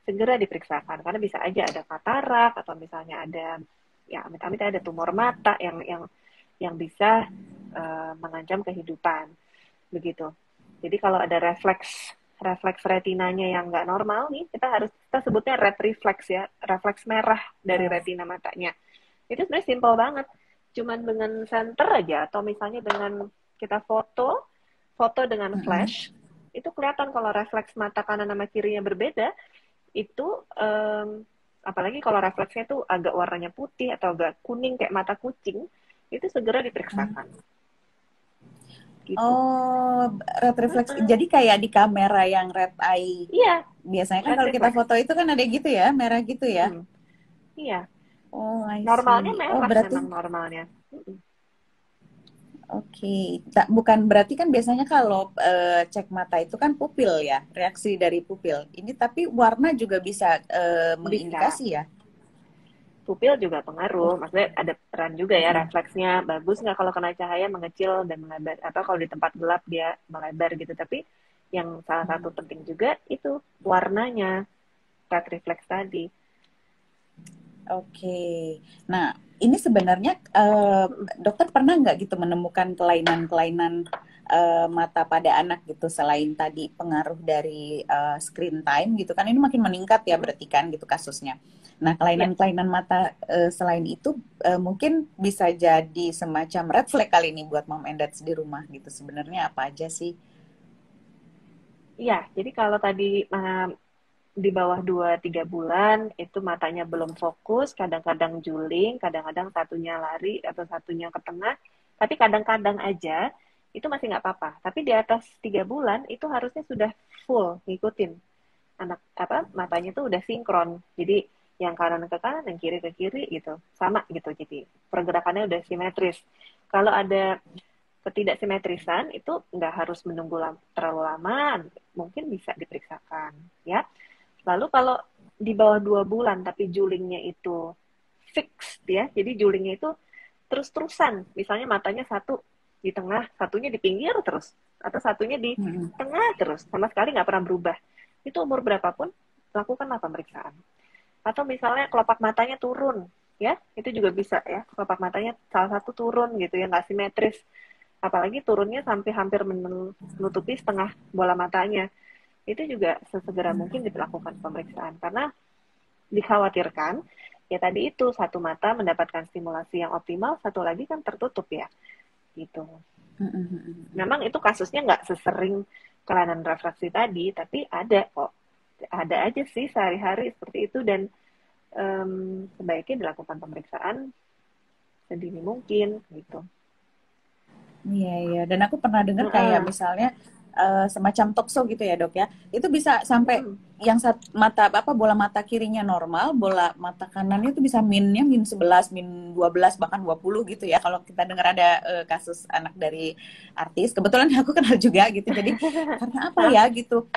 segera diperiksakan karena bisa aja ada katarak atau misalnya ada, ya amit-amit ada tumor mata yang bisa mengancam kehidupan begitu. Jadi kalau ada refleks refleks retinanya yang nggak normal nih, kita sebutnya red reflex ya, refleks merah dari Oh. retina matanya. Itu sebenarnya simple banget. Cuman dengan senter aja atau misalnya dengan kita foto, foto dengan Mm-mm. flash, itu kelihatan kalau refleks mata kanan sama kirinya berbeda, itu apalagi kalau refleksnya tuh agak warnanya putih atau agak kuning kayak mata kucing, itu segera diperiksakan gitu. Oh, red reflex. Uh-uh. Jadi kayak di kamera yang red eye. Iya, Biasanya kan red kalau kita reflex. foto itu kan ada gitu ya, merah gitu ya. Mm-mm. Iya, Oh, I normalnya see. Oh, merah berarti memang normalnya. Mm-mm. Oke, bukan berarti kan biasanya kalau cek mata itu kan pupil ya, reaksi dari pupil. Ini tapi warna juga bisa Bisa. mengindikasi ya. Pupil juga pengaruh, maksudnya ada peran juga ya, Mm-mm. refleksnya bagus nggak kalau kena cahaya mengecil dan melebar, atau kalau di tempat gelap dia melebar gitu. Tapi yang salah satu penting juga itu warnanya, red reflex tadi. Oke, nah ini sebenarnya dokter pernah nggak gitu menemukan kelainan-kelainan mata pada anak gitu selain tadi pengaruh dari screen time gitu kan ini makin meningkat ya berarti kan gitu kasusnya. Nah Ya, kelainan-kelainan mata selain itu mungkin bisa jadi semacam red flag kali ini buat mom and dads di rumah gitu. Sebenarnya apa aja sih? iya. Jadi kalau tadi di bawah 2-3 bulan itu matanya belum fokus, kadang-kadang juling, kadang-kadang satunya lari atau satunya ke tengah, tapi kadang-kadang aja itu masih nggak apa-apa. Tapi di atas 3 bulan itu harusnya sudah full ngikutin anak apa matanya tuh udah sinkron. Jadi yang kanan ke kanan, yang kiri ke kiri gitu, sama gitu. Jadi pergerakannya udah simetris. Kalau ada ketidaksimetrisan itu nggak harus menunggu terlalu lama, mungkin bisa diperiksakan ya. Lalu kalau di bawah 2 bulan tapi julingnya itu fix ya, jadi julingnya itu terus-terusan, misalnya matanya satu di tengah, satunya di pinggir terus, atau satunya di Mm-mm. tengah terus, sama sekali nggak pernah berubah. Itu umur berapapun, lakukanlah pemeriksaan. Atau misalnya kelopak matanya turun, ya, itu juga bisa ya, kelopak matanya salah satu turun gitu ya, nggak simetris. Apalagi turunnya sampai hampir menutupi setengah bola matanya. Itu juga sesegera mungkin dilakukan pemeriksaan. Karena dikhawatirkan, ya tadi itu, satu mata mendapatkan stimulasi yang optimal, satu lagi kan tertutup ya. Gitu. Mm-mm. Memang itu kasusnya nggak sesering kelainan refraksi tadi, tapi ada kok. Ada aja sih sehari-hari seperti itu, dan sebaiknya dilakukan pemeriksaan sedini mungkin gitu. Iya, iya. Dan aku pernah dengar kayak Heeh. misalnya semacam tokso gitu ya dok ya. Itu bisa sampai Mm-mm. yang mata apa bola mata kirinya normal, bola mata kanannya itu bisa minnya -11, -12 bahkan 20 gitu ya. Kalau kita dengar ada kasus anak dari artis, kebetulan aku kenal juga gitu. Jadi karena apa Hah? ya gitu.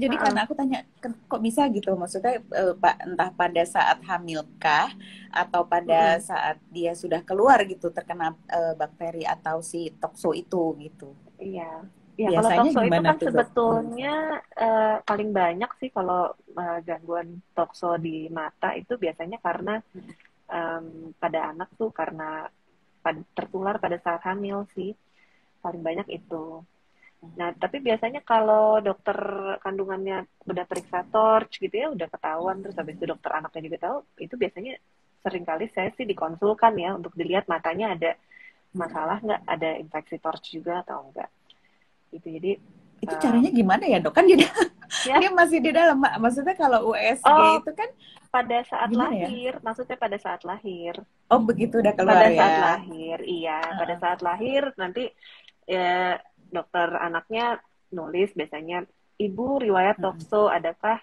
Jadi Heeh. karena aku tanya kok bisa gitu. Maksudnya Pak entah pada saat hamilkah atau pada Mm-mm. saat dia sudah keluar gitu terkena bakteri atau si tokso itu gitu. Iya. Ya, kalau Biasanya tokso itu gimana kan tuh dok? sebetulnya paling banyak sih kalau gangguan tokso di mata itu biasanya karena pada anak tuh karena tertular pada saat hamil sih, paling banyak itu. Nah, tapi biasanya kalau dokter kandungannya udah periksa torch gitu ya, udah ketahuan, terus habis itu dokter anaknya juga tahu, itu biasanya sering kali saya sih dikonsulkan ya untuk dilihat matanya ada masalah nggak, ada infeksi torch juga atau enggak. Gitu. Jadi Itu um, caranya gimana ya dok? Kan dia ya, dia masih di dalam. Maksudnya kalau USG oh, itu kan pada saat gimana ya? lahir, maksudnya pada saat lahir. Oh begitu udah keluar Pada ya. saat lahir, iya, pada Heeh. saat lahir nanti ya dokter anaknya nulis biasanya, ibu riwayat Heeh. tokso, adakah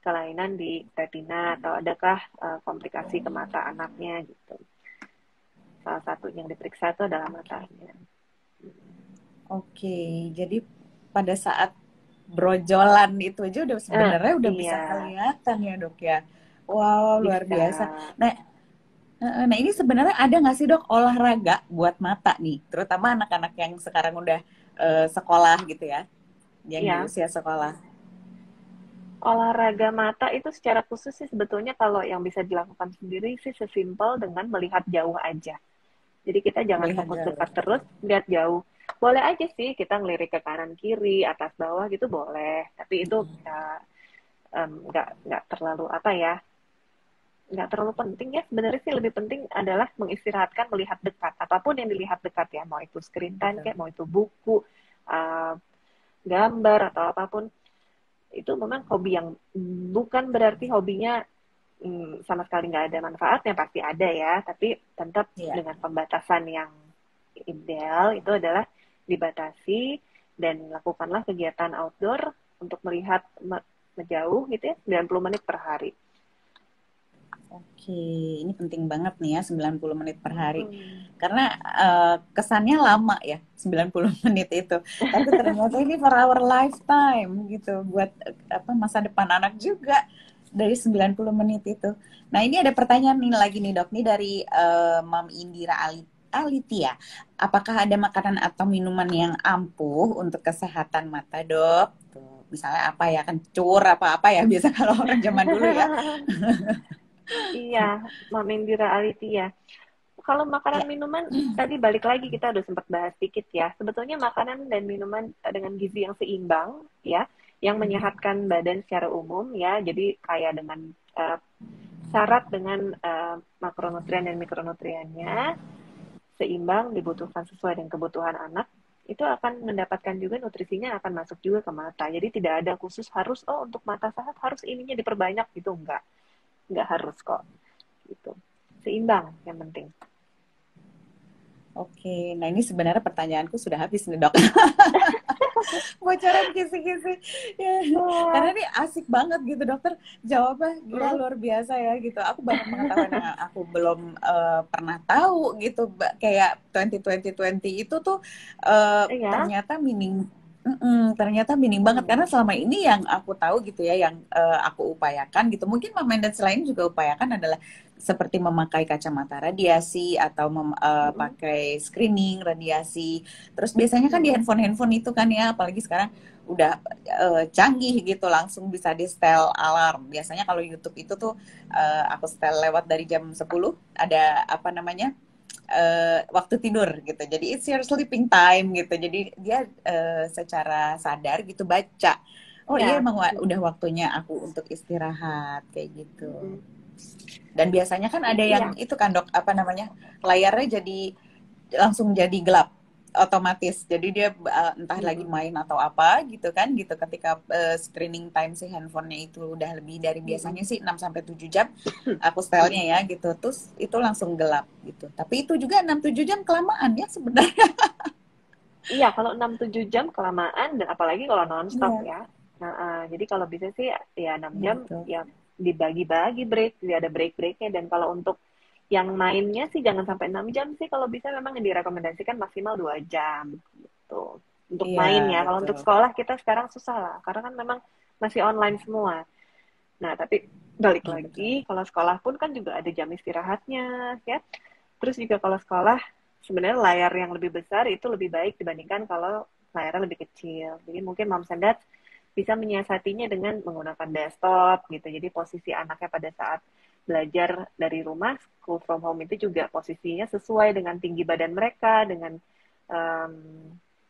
kelainan di retina atau adakah komplikasi ke mata anaknya gitu. Salah satu yang diperiksa itu adalah matanya. Oke, jadi pada saat brojolan itu aja udah sebenarnya udah bisa Iya, kelihatan ya dok ya. Wow luar bisa. biasa. Nah, nah ini sebenarnya ada nggak sih dok olahraga buat mata nih, terutama anak-anak yang sekarang udah sekolah gitu ya, yang di Ya, usia sekolah. olahraga mata itu secara khusus sih sebetulnya kalau yang bisa dilakukan sendiri sih sesimpel dengan melihat jauh aja. Jadi kita jangan Melihat fokus jauh. dekat terus, lihat jauh. Boleh aja sih kita ngelirik ke kanan kiri, atas bawah gitu boleh. Tapi itu nggak terlalu apa ya, nggak terlalu penting ya. Sebenarnya sih lebih penting adalah mengistirahatkan melihat dekat. Apapun yang dilihat dekat ya, mau itu screen time Betul. kayak, mau itu buku, uh, gambar atau apapun. Itu memang hobi yang bukan berarti hobinya sama sekali nggak ada manfaatnya, pasti ada ya, tapi tetap Iya. dengan pembatasan yang ideal itu adalah dibatasi, dan lakukanlah kegiatan outdoor untuk melihat menjauh gitu ya, 90 menit per hari. Oke, ini penting banget nih ya 90 menit per hari. Mm-mm. Karena kesannya lama ya 90 menit itu. Tapi ternyata ini for our lifetime gitu buat apa masa depan anak juga dari 90 menit itu. Nah, ini ada pertanyaan nih lagi nih, Dok. Nih dari Mam Indira Alitia. Apakah ada makanan atau minuman yang ampuh untuk kesehatan mata, Dok? Tuh, misalnya apa ya, kencur apa-apa ya biasa kalau orang zaman dulu ya. Iya, Mama Indira Alitia. Kalau makanan Ya. minuman, tadi balik lagi kita udah sempat bahas sedikit ya. Sebetulnya makanan dan minuman dengan gizi yang seimbang ya, yang menyehatkan badan secara umum ya. Jadi kaya dengan syarat dengan makronutrien dan mikronutriennya seimbang dibutuhkan sesuai dengan kebutuhan anak itu akan mendapatkan juga nutrisinya akan masuk juga ke mata. Jadi tidak ada khusus harus untuk mata sehat harus ininya diperbanyak gitu enggak harus kok gitu. Seimbang yang penting. Oke, nah ini sebenarnya pertanyaanku sudah habis nih, Dok. Bocoran kisi-kisi. Ya. Karena Wah, ini asik banget gitu, dokter. Jawabnya gila mm, luar biasa ya gitu. Aku banyak pengetahuan yang aku belum pernah tahu gitu. Kayak 2020 itu tuh iya, ternyata ternyata minim banget karena mm, selama ini yang aku tahu gitu ya, yang aku upayakan gitu. Mungkin Mama dan selain juga upayakan adalah seperti memakai kacamata radiasi atau mm, pakai screening radiasi. Terus biasanya kan di mm, handphone itu kan ya, apalagi sekarang udah canggih gitu, langsung bisa di setel alarm. Biasanya kalau YouTube itu tuh aku setel lewat dari jam 10 ada apa namanya waktu tidur gitu. Jadi it's your sleeping time gitu. Jadi dia secara sadar gitu baca. Oh iya iya, emang udah waktunya aku untuk istirahat kayak gitu. mm, Dan biasanya kan ada yang iya, itu kan, Dok, apa namanya? Layarnya jadi langsung jadi gelap otomatis. Jadi dia entah lagi mm, main atau apa gitu kan gitu ketika screening time si handphonenya itu udah lebih dari mm, biasanya sih 6 sampai 7 jam aku setelnya mm. ya gitu. Terus itu langsung gelap gitu. Tapi itu juga 6-7 jam kelamaan ya sebenarnya. Iya, kalau 6-7 jam kelamaan dan apalagi kalau nonstop Iya, ya. Nah, jadi kalau bisa sih ya 6 jam gitu. ya dibagi-bagi break, jadi ada break-breaknya dan kalau untuk yang mainnya sih jangan sampai 6 jam sih kalau bisa memang yang direkomendasikan maksimal 2 jam gitu. Untuk Iya, main ya. Kalau betul. untuk sekolah kita sekarang susah lah karena kan memang masih online semua. Nah, tapi balik Iya, betul. lagi kalau sekolah pun kan juga ada jam istirahatnya ya. Terus juga kalau sekolah, sebenarnya layar yang lebih besar itu lebih baik dibandingkan kalau layarnya lebih kecil. Jadi mungkin moms and dad bisa menyiasatinya dengan menggunakan desktop gitu. Jadi posisi anaknya pada saat belajar dari rumah, school from home itu juga posisinya sesuai dengan tinggi badan mereka, dengan um,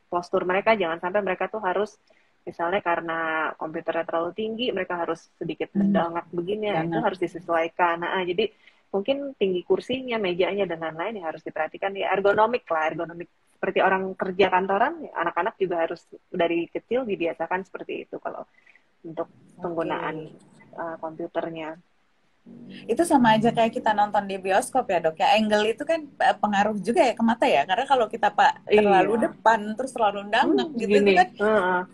postur mereka. Jangan sampai mereka tuh harus misalnya karena komputernya terlalu tinggi, mereka harus sedikit mendongak begini ya, itu Banget. harus disesuaikan. Nah, jadi mungkin tinggi kursinya, mejanya, dan lain-lain yang harus diperhatikan ya ergonomik lah, ergonomik seperti orang kerja kantoran, ya, anak-anak juga harus dari kecil dibiasakan seperti itu kalau untuk Oke. penggunaan komputernya. Itu sama aja kayak kita nonton di bioskop ya, Dok. Ya angle itu kan pengaruh juga ya ke mata ya. Karena kalau kita Pak terlalu Iya, depan terus terlalu dangak gitu itu gini, kan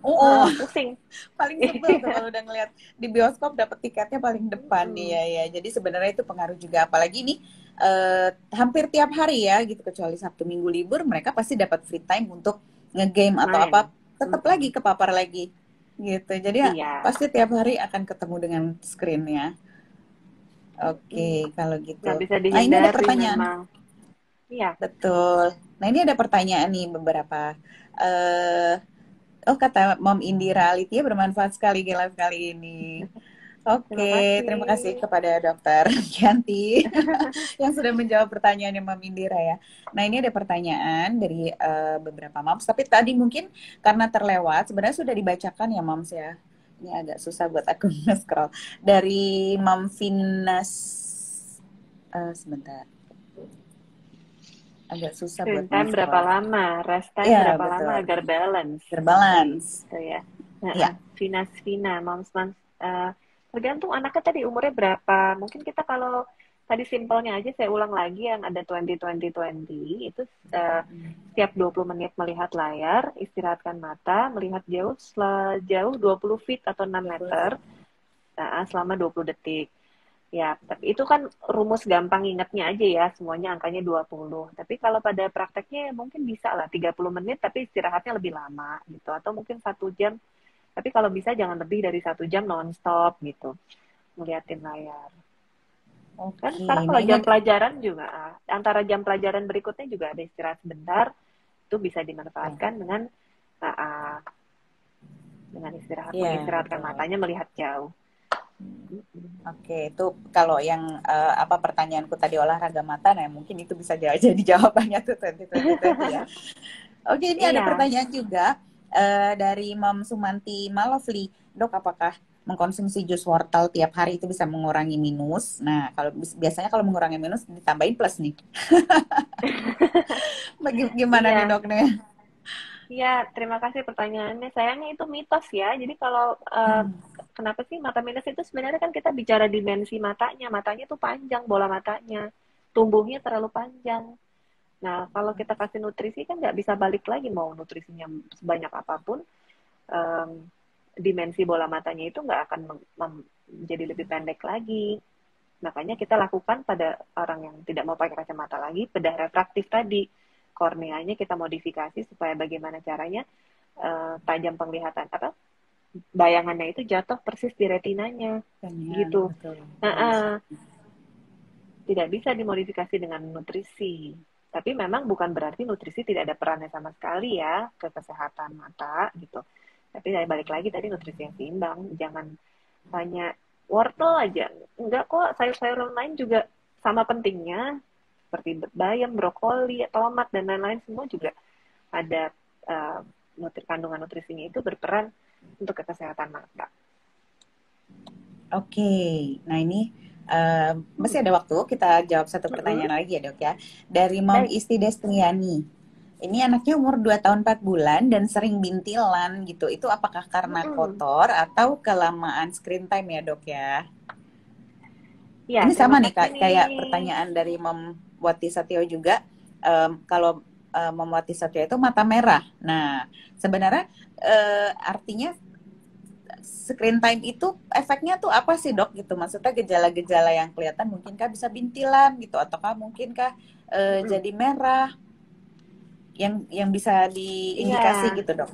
oh, pusing. paling sebel tuh kalau udah ngeliat di bioskop dapat tiketnya paling depan nih Mm, ya ya. Jadi sebenarnya itu pengaruh juga apalagi nih hampir tiap hari ya gitu kecuali Sabtu Minggu libur mereka pasti dapat free time untuk ngegame atau apa main. tetap lagi Mm, kepapar lagi gitu. Jadi ya iya. pasti tiap hari akan ketemu dengan screen-nya. Oke, Mm, kalau gitu. nggak bisa Nah, ini ada dihindari pertanyaan. memang. Iya, Betul. Nah, ini ada pertanyaan nih beberapa. eh oh, kata Mom Indira Alitia bermanfaat sekali live kali ini. terima Oke, terima kasih kasih. kepada Dokter Yanti yang sudah menjawab pertanyaannya Mom Indira ya. Nah, ini ada pertanyaan dari beberapa moms, tapi tadi mungkin karena terlewat, sebenarnya sudah dibacakan ya moms ya. Ini agak susah buat aku nge-scroll. Dari Mom Finas, sebentar, agak susah Screen buat time berapa nge-scroll. lama, rest time Ya, berapa lama betul. agar balance. Berbalance. Gitu ya. Nah, Ya, Vina, moms, tergantung anaknya tadi umurnya berapa. Mungkin kita kalau tadi simpelnya aja saya ulang lagi yang ada 20-20-20 itu setiap 20 menit melihat layar, istirahatkan mata, melihat jauh jauh 20 feet atau 6 20 meter feet. selama 20 detik. Ya, tapi itu kan rumus gampang ingatnya aja ya, semuanya angkanya 20. Tapi kalau pada prakteknya ya mungkin bisa lah 30 menit tapi istirahatnya lebih lama gitu. Atau mungkin 1 jam, tapi kalau bisa jangan lebih dari 1 jam nonstop gitu, ngeliatin layar. Kan Oke, sekarang nah kalau ini jam ada, pelajaran juga, antara jam pelajaran berikutnya juga ada istirahat sebentar, itu bisa ya, dimanfaatkan ah, ah, dengan istirahat, iya, mengistirahatkan betul. matanya melihat jauh. Oke, itu kalau yang apa pertanyaanku tadi olahraga mata, nah mungkin itu bisa jadi jawabannya tuh 2020 ya. Oke, ini ada Iya, pertanyaan juga dari Mam Sumanti Malovely. Dok, apakah mengkonsumsi jus wortel tiap hari itu bisa mengurangi minus? Nah, kalau biasanya kalau mengurangi minus ditambahin plus nih. Gimana nih iya. dok nih? Iya, terima kasih pertanyaannya. Sayangnya itu mitos ya. Jadi kalau kenapa sih mata minus itu sebenarnya kan kita bicara dimensi matanya. Matanya tuh panjang bola matanya. Tumbuhnya terlalu panjang. Nah, kalau kita kasih nutrisi kan nggak bisa balik lagi mau nutrisinya sebanyak apapun. em, Dimensi bola matanya itu nggak akan menjadi lebih pendek lagi. Makanya kita lakukan pada orang yang tidak mau pakai kacamata lagi, bedah refraktif tadi. Korneanya kita modifikasi supaya bagaimana caranya tajam penglihatan apa bayangannya itu jatuh persis di retinanya Pertanyaan, gitu. betul. Nah, Iya sih. tidak bisa dimodifikasi dengan nutrisi. Tapi memang bukan berarti nutrisi tidak ada perannya sama sekali ya ke kesehatan mata gitu. Tapi balik lagi tadi nutrisi yang seimbang, jangan hanya wortel aja. Enggak kok, sayur-sayuran lain juga sama pentingnya seperti bayam, brokoli, tomat dan lain-lain semua juga ada uh, kandungan nutrisinya itu berperan untuk kesehatan mata. Oke, nah ini Hmm. masih ada waktu, kita jawab satu Mm-mm. pertanyaan lagi ya dok ya. Dari Mom Baik. Isti Destriani. Ini anaknya umur 2 tahun 4 bulan dan sering bintilan gitu. Itu apakah karena Mm-mm. kotor atau kelamaan screen time ya dok ya? Ya, Ini terima sama nih kasih Kak, nih. kayak pertanyaan dari Mom Wati Satyo juga. Kalau Mom Wati Satyo itu mata merah. Nah, sebenarnya artinya screen time itu efeknya tuh apa sih dok gitu? Maksudnya gejala-gejala yang kelihatan mungkinkah bisa bintilan gitu ataukah mungkinkah Mm-mm. jadi merah yang bisa diindikasi Iya, gitu dok?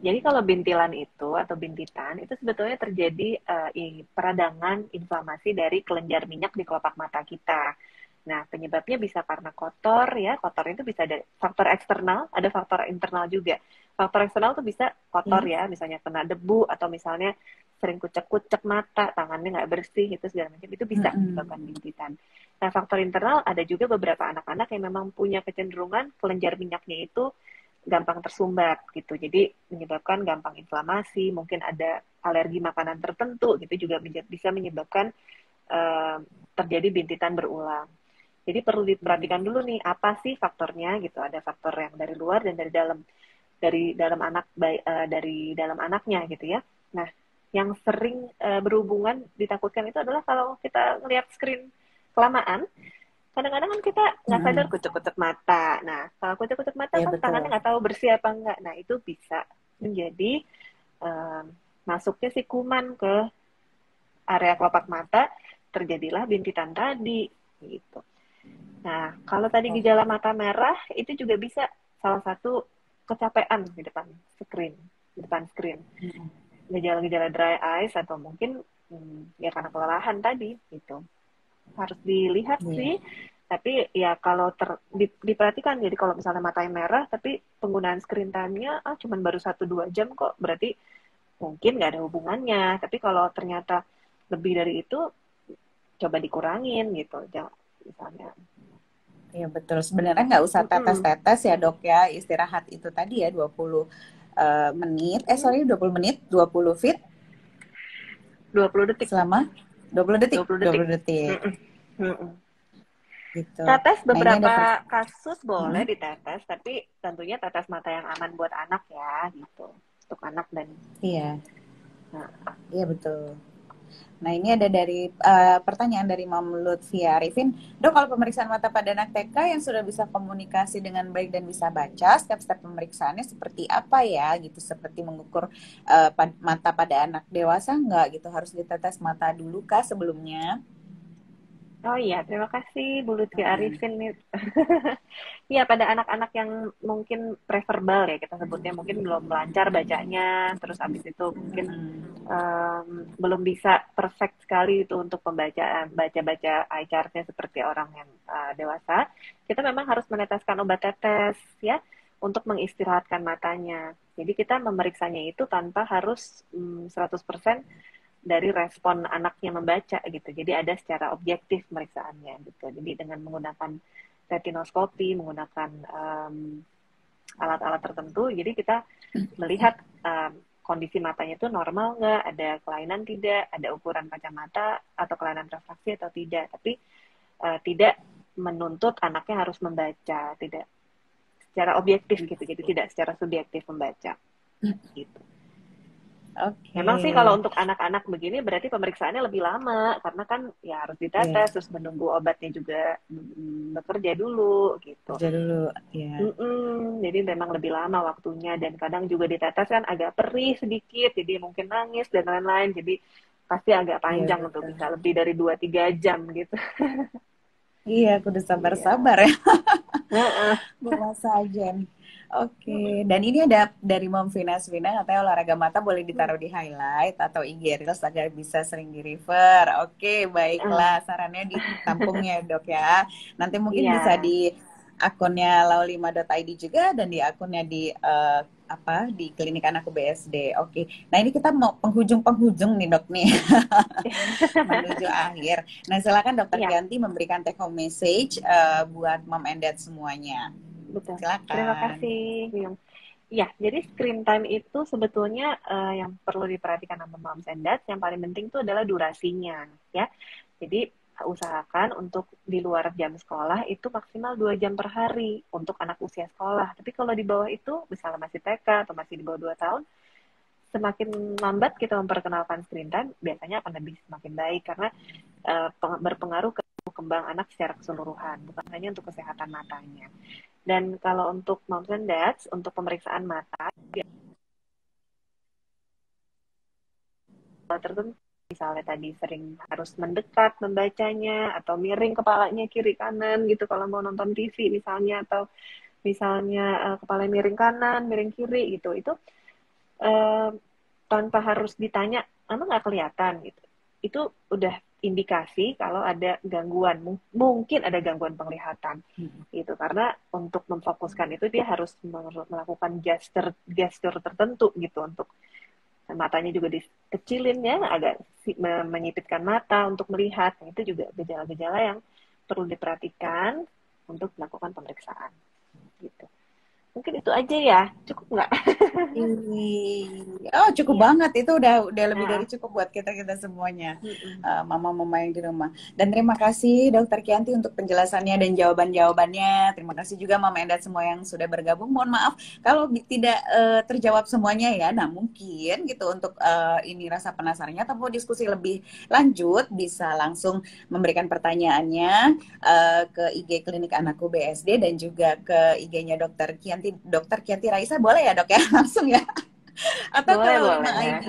jadi kalau bintilan itu atau bintitan itu sebetulnya terjadi peradangan inflamasi dari kelenjar minyak di kelopak mata kita. Nah, penyebabnya bisa karena kotor ya, kotor itu bisa ada faktor eksternal, ada faktor internal juga. Faktor eksternal itu bisa kotor Ya. ya, misalnya kena debu atau misalnya sering kucek-kucek mata, tangannya nggak bersih, itu segala macam, itu bisa menyebabkan Mm-mm. bintitan. Nah, faktor internal ada juga beberapa anak-anak yang memang punya kecenderungan kelenjar minyaknya itu gampang tersumbat gitu. Jadi menyebabkan gampang inflamasi, mungkin ada alergi makanan tertentu gitu juga bisa menyebabkan uh, terjadi bintitan berulang. Jadi perlu diperhatikan dulu nih apa sih faktornya gitu. Ada faktor yang dari luar dan dari dalam dari dalam anaknya gitu ya. Nah, yang sering berhubungan ditakutkan itu adalah kalau kita ngelihat screen kelamaan, kadang-kadang kan kita nggak sadar Mm-mm. kucek-kucek mata. Nah, kalau kucek-kucek mata Ya kan tangannya betul. nggak tahu bersih apa enggak. Nah, itu bisa menjadi um, masuknya si kuman ke area kelopak mata, terjadilah bintitan tadi gitu. Nah, kalau tadi Oh, gejala mata merah itu juga bisa salah satu kecapean di depan screen, di depan screen. mm-mm. Gejala-gejala dry eyes atau mungkin ya karena kelelahan tadi gitu. Harus dilihat Iya. sih. Tapi ya kalau diperhatikan, jadi kalau misalnya matanya merah tapi penggunaan screen time-nya cuman baru 1-2 jam kok, berarti mungkin nggak ada hubungannya. Tapi kalau ternyata lebih dari itu, coba dikurangin gitu. Jangan, misalnya. Iya betul. Sebenarnya nggak usah Mm-mm. tetes-tetes ya dok ya. Istirahat itu tadi ya 20 menit. Mm-mm. Sorry 20 menit, 20 feet 20 detik. selama 20 dua detik. puluh dua detik. puluh detik Mm-mm. Mm-mm. gitu. Tetes Nah ini ada beberapa kasus boleh mm, ditetes, tapi tentunya tetes mata yang aman buat anak ya, gitu. Untuk anak dan iya, nah, iya betul. Nah, ini ada dari pertanyaan dari Mam Lutfia Arifin. Dok, kalau pemeriksaan mata pada anak TK yang sudah bisa komunikasi dengan baik dan bisa baca, step-step pemeriksaannya seperti apa ya? Gitu, seperti mengukur mata pada anak dewasa nggak gitu? Harus ditetes mata dulu kah sebelumnya? Oh iya, terima kasih Bu Lutfi Mm-mm. Arifin nih. Iya, pada anak-anak yang mungkin preverbal ya kita sebutnya, mungkin belum lancar bacanya, terus abis itu mungkin Mm-mm. belum bisa perfect sekali itu untuk pembacaan baca-baca eye chart-nya seperti orang yang dewasa. Kita memang harus meneteskan obat tetes ya untuk mengistirahatkan matanya. Jadi kita memeriksanya itu tanpa harus 100% dari respon anaknya membaca gitu. Jadi ada secara objektif pemeriksaannya gitu. Jadi dengan menggunakan retinoskopi, menggunakan alat-alat tertentu, jadi kita melihat kondisi matanya itu normal nggak, ada kelainan tidak, ada ukuran kacamata atau kelainan refraksi atau tidak. Tapi tidak menuntut anaknya harus membaca, tidak secara objektif gitu. Jadi tidak secara subjektif membaca gitu. Oke, Memang sih kalau untuk anak-anak begini berarti pemeriksaannya lebih lama karena kan ya harus ya ditetes terus menunggu obatnya juga bekerja dulu gitu. kerja dulu, ya. Jadi memang lebih lama waktunya dan kadang juga ditetes kan agak perih sedikit jadi mungkin nangis dan lain-lain jadi pasti agak Iya panjang untuk betul. bisa lebih dari 2-3 jam gitu. Iya, aku udah Iya. sabar-sabar ya. Heeh. Bola sajen. Oke, dan ini ada dari Mom Vina Svina katanya olahraga mata boleh ditaruh di highlight atau IG Reels agar bisa sering di refer. Oke, baiklah sarannya ditampung ya dok ya. Nanti mungkin bisa Iya. di akunnya lau5.id juga dan di akunnya di apa di Klinik Anakku BSD. Oke, nah ini kita mau penghujung-penghujung nih dok nih menuju akhir. Nah silakan dokter Iya, Kianti memberikan take home message buat mom and dad semuanya. betul. Terima Silakan. kasih, Biyung. Ya, jadi screen time itu sebetulnya yang perlu diperhatikan sama moms and dads, yang paling penting itu adalah durasinya, ya. Jadi usahakan untuk di luar jam sekolah itu maksimal 2 jam per hari untuk anak usia sekolah. Tapi kalau di bawah itu, misalnya masih TK atau masih di bawah 2 tahun, semakin lambat kita memperkenalkan screen time, biasanya akan lebih semakin baik karena berpengaruh ke kembang anak secara keseluruhan, bukan hanya untuk kesehatan matanya. Dan kalau untuk moms and dads, untuk pemeriksaan mata, tertentu misalnya tadi sering harus mendekat membacanya atau miring kepalanya kiri kanan gitu kalau mau nonton TV misalnya atau misalnya kepala miring kanan miring kiri gitu itu uh, tanpa harus ditanya emang nggak kelihatan gitu itu udah indikasi kalau ada gangguan mungkin ada gangguan penglihatan gitu karena untuk memfokuskan itu dia harus melakukan gestur tertentu gitu untuk matanya juga dikecilin ya, agak menyipitkan mata untuk melihat. Nah, itu juga gejala-gejala yang perlu diperhatikan untuk melakukan pemeriksaan. Gitu. Mungkin itu aja ya, cukup nggak? Oh, cukup Iya. banget. Itu udah lebih dari Nah, cukup buat kita-kita semuanya. mm-mm. Mama-mama yang di rumah. Dan terima kasih Dokter Kianti untuk penjelasannya dan jawaban-jawabannya. Terima kasih juga Mama Endat semua yang sudah bergabung. Mohon maaf kalau tidak terjawab semuanya ya. Nah, mungkin gitu untuk ini rasa penasarannya atau mau diskusi lebih lanjut bisa langsung memberikan pertanyaannya ke IG Klinik Anakku BSD dan juga ke IG-nya Dokter Kianti Raisa boleh ya dok ya langsung ya atau Boleh, kalau 5 boleh. ID.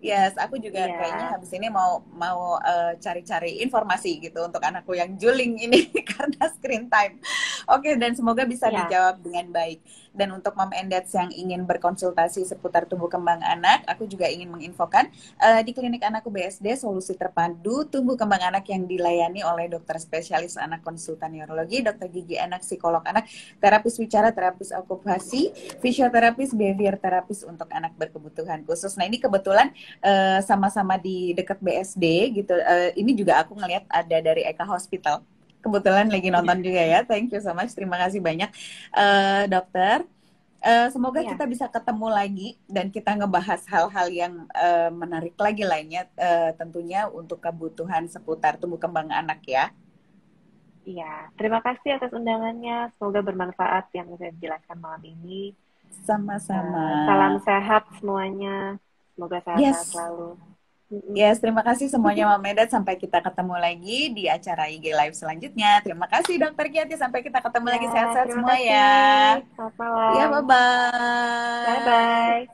Yes, aku juga kayaknya Iya, habis ini mau mau cari-cari informasi gitu untuk anakku yang juling ini karena screen time. Oke, dan semoga bisa iya. dijawab dengan baik. Dan untuk mom and dads yang ingin berkonsultasi seputar tumbuh kembang anak, aku juga ingin menginfokan di Klinik Anakku BSD solusi terpadu tumbuh kembang anak yang dilayani oleh dokter spesialis anak konsultan neurologi, dokter gigi anak, psikolog anak, terapis bicara, terapis okupasi, fisioterapis, behavior terapis untuk anak berkebutuhan khusus. Nah ini kebetulan sama-sama di dekat BSD gitu. Ini juga aku ngelihat ada dari Eka Hospital. Kebetulan lagi nonton juga ya. Thank you so much. Terima kasih banyak dokter. Semoga Iya, kita bisa ketemu lagi dan kita ngebahas hal-hal yang menarik lagi lainnya tentunya untuk kebutuhan seputar tumbuh kembang anak ya. iya. Terima kasih atas undangannya. Semoga bermanfaat yang saya jelaskan malam ini. Sama-sama. Salam sehat semuanya. Semoga sehat-sehat Yes. selalu. Yes, terima kasih semuanya Mama Medet. Sampai kita ketemu lagi di acara IG Live selanjutnya. Terima kasih Dokter Kiati. Sampai kita ketemu Ya, lagi. Sehat-sehat terima semua kasih. ya. Selamat Ya, malam. bye-bye. Bye-bye.